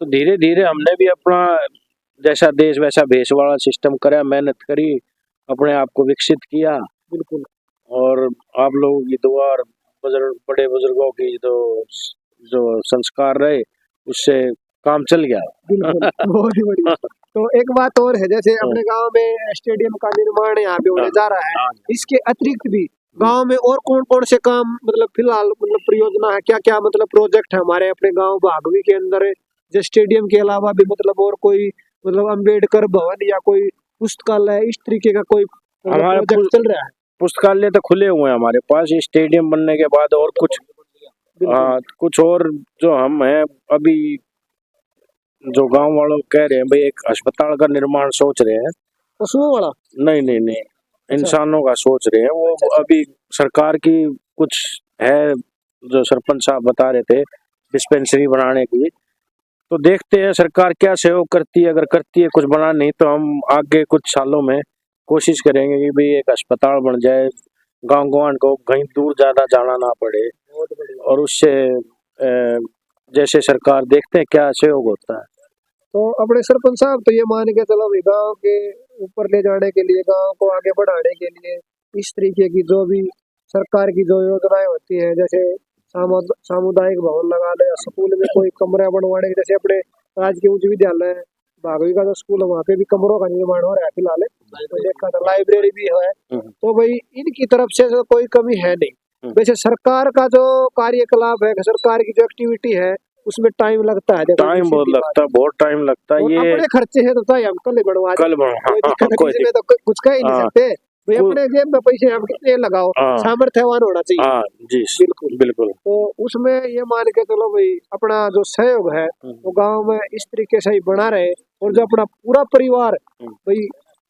तो धीरे धीरे हमने भी अपना जैसा देश वैसा भेष वाला सिस्टम करा, मेहनत करी, अपने आप को विकसित किया, बिल्कुल और आप लोगों की दुआ और बड़े बुजुर्गों की तो जो संस्कार रहे उससे काम चल गया। बिल्कुल बहुत ही बढ़िया। तो एक बात और है, जैसे अपने गांव में स्टेडियम का निर्माण यहाँ पे होने जा रहा है, हाँ, इसके अतिरिक्त भी गांव में और कौन कौन से काम मतलब फिलहाल मतलब परियोजना है, क्या क्या मतलब प्रोजेक्ट है हमारे अपने गांव भागवी के अंदर, जो स्टेडियम के अलावा भी मतलब और कोई मतलब अम्बेडकर भवन या कोई पुस्तकालय इस तरीके का कोई मतलब हमारे प्रोजेक्ट चल रहा है? पुस्तकालय तो खुले हुए हैं हमारे पास, ये स्टेडियम बनने के बाद और कुछ बिल्कुल। कुछ और जो हम हैं अभी, जो गांव वालों कह रहे हैं भाई एक अस्पताल का निर्माण सोच रहे हैं। पशुओं वाला? नहीं नहीं नहीं, इंसानों का सोच रहे हैं वो। अभी सरकार की कुछ है जो सरपंच साहब बता रहे थे डिस्पेंसरी बनाने की, तो देखते हैं सरकार क्या सहयोग करती है, अगर करती है कुछ बना, नहीं तो हम आगे कुछ सालों में कोशिश करेंगे कि भाई एक अस्पताल बन जाए, गांव गंवान को कहीं दूर ज्यादा जाना ना पड़े, और उससे जैसे सरकार देखते हैं क्या सहयोग होता है। तो अपने सरपंच साहब तो ये मान के चलो गांव के ऊपर ले जाने के लिए, गांव को आगे बढ़ाने के लिए इस तरीके की जो भी सरकार की जो योजनाएं होती है, जैसे सामुदायिक भवन लगा ले या स्कूल में कोई कमरा बनवाने के, जैसे अपने राजकीय उच्च विद्यालय भागवी का जो स्कूल है वहाँ पे भी कमरों का निर्माण हो रहा है फिलहाल, तो देखा था लाइब्रेरी भी है। तो भाई इनकी तरफ से तो कोई कमी है नहीं। वैसे सरकार का जो कार्यकलाप है, सरकार की जो एक्टिविटी है, उसमें टाइम लगता है, देखो टाइम बहुत लगता है, बहुत टाइम लगता है। और ये अपने खर्चे है तो चाहे हम कल बढ़वा दें, कल कोई दिक्कत नहीं, इसमें तो कुछ कह ही नहीं हाँ, सकते भाई, अपने जेब में पैसे हम कितने लगाओ, हाँ, सामर्थ्यवान होना चाहिए। हाँ जी बिल्कुल। बिल्कुल। तो उसमें ये मान के चलो भाई अपना जो सहयोग है वो गांव में इस तरीके से ही बना रहे, और जो अपना पूरा परिवार भाई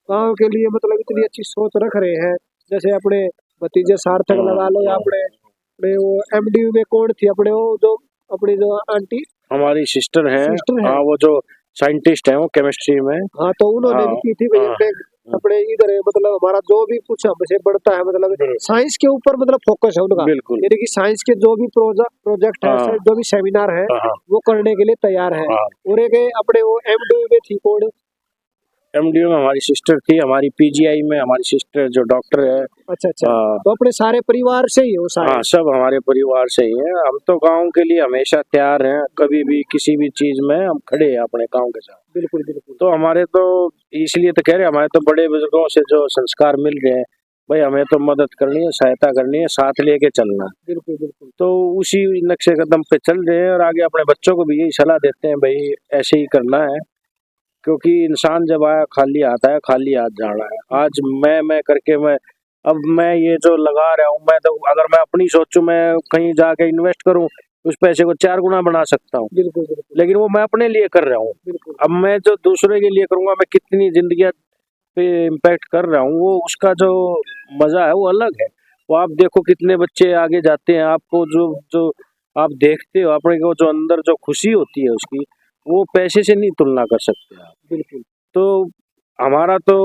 गांव के लिए मतलब इतनी अच्छी सोच रख रहे हैं, जैसे अपने भतीजे सार्थक लगा लो, या अपने अपने वो एमडी में कौन थी अपने वो जो अपनी जो आंटी हमारी सिस्टर है, हाँ वो जो साइंटिस्ट है वो केमिस्ट्री में, हाँ, तो उन्होंने भी की थी भाई अपने अपने इधर मतलब हमारा जो भी कुछ हमसे बढ़ता है मतलब साइंस के ऊपर मतलब फोकस है उनका, बिल्कुल। यानी कि साइंस के जो भी प्रोजेक्ट है, जो भी सेमिनार है वो करने के लिए तैयार है। और एक अपने वो एमडी में थी कौन? एमडीयू में हमारी सिस्टर थी, हमारी पीजीआई में हमारी सिस्टर जो डॉक्टर है। अच्छा अच्छा, तो अपने सारे परिवार से ही हो सारे? हाँ सब हमारे परिवार से ही है। हम तो गांव के लिए हमेशा तैयार हैं, कभी भी किसी भी चीज में हम खड़े हैं अपने गांव के साथ। बिल्कुल बिल्कुल। तो हमारे तो इसलिए तो कह रहे हैं, हमारे तो बड़े बुजुर्गों से जो संस्कार मिल रहे हैं भाई, हमें तो मदद करनी है, सहायता करनी है, साथ लेके चलना है। बिल्कुल बिल्कुल। तो उसी नक्शे कदम पे चल रहे हैं, और आगे अपने बच्चों को भी यही सलाह देते हैं भाई ऐसे ही करना है, क्योंकि इंसान जब आया खाली आता है, खाली हाथ जाना है। आज मैं करके अब मैं ये जो लगा रहा हूँ, मैं तो अगर मैं अपनी सोचूं, मैं कहीं जाके इन्वेस्ट करूँ उस पैसे को 4 गुना बना सकता हूँ, बिल्कुल बिल्कुल। लेकिन वो मैं अपने लिए कर रहा हूँ। बिल्कुल। अब मैं जो दूसरे के लिए करूंगा, मैं कितनी जिंदगी पे इम्पैक्ट कर रहा हूँ, वो उसका जो मजा है वो अलग है। वो आप देखो कितने बच्चे आगे जाते हैं, आपको जो जो आप देखते हो, अपने को जो अंदर जो खुशी होती है उसकी, वो पैसे से नहीं तुलना कर सकते आप। बिल्कुल। तो हमारा तो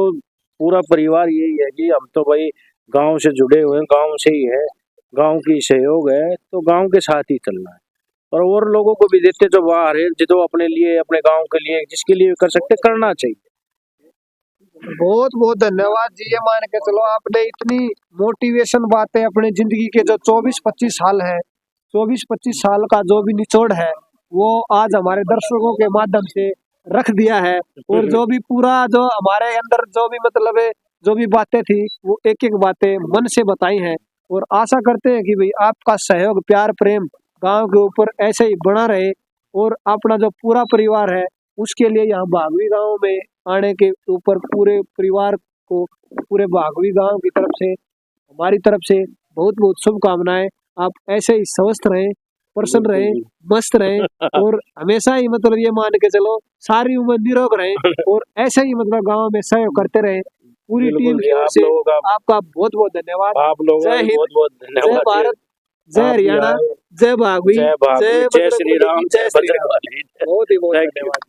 पूरा परिवार यही है कि हम तो भाई गांव से जुड़े हुए हैं, गांव से ही है, गांव की सहयोग है, तो गांव के साथ ही चलना है। और लोगों को भी देते जो बाहर है, जो अपने लिए, अपने गांव के लिए, जिसके लिए कर सकते करना चाहिए। बहुत बहुत धन्यवाद जी। ये मान के चलो आपने इतनी मोटिवेशन बातें अपने जिंदगी के जो 24-25 साल है, 24-25 साल का जो भी निचोड़ है वो आज हमारे दर्शकों के माध्यम से रख दिया है, और जो भी पूरा जो हमारे अंदर जो भी मतलब है, जो भी बातें थी वो एक एक बातें मन से बताई हैं, और आशा करते हैं कि भाई आपका सहयोग प्यार प्रेम गांव के ऊपर ऐसे ही बना रहे, और अपना जो पूरा परिवार है उसके लिए यहाँ भागवी गांव में आने के ऊपर पूरे परिवार को, पूरे भागवी गांव की तरफ से, हमारी तरफ से बहुत बहुत शुभकामनाएं। आप ऐसे ही स्वस्थ रहें, प्रसन्न रहें, मस्त रहें, और हमेशा ही मतलब ये मान के चलो सारी उम्र निरोग रहें, और ऐसे ही मतलब गांव में सहयोग करते रहें। पूरी टीम की ओर से आपका बहुत बहुत धन्यवाद। आप लोगों का बहुत बहुत धन्यवाद। जय भारत, जय आप भी हरियाणा, आए। जय भागवी, जय भागवी, जय बजरंग श्री बली राम, की, जय श्री राम। बजरंगबली। बहुत ही Thank you. धन्यवाद।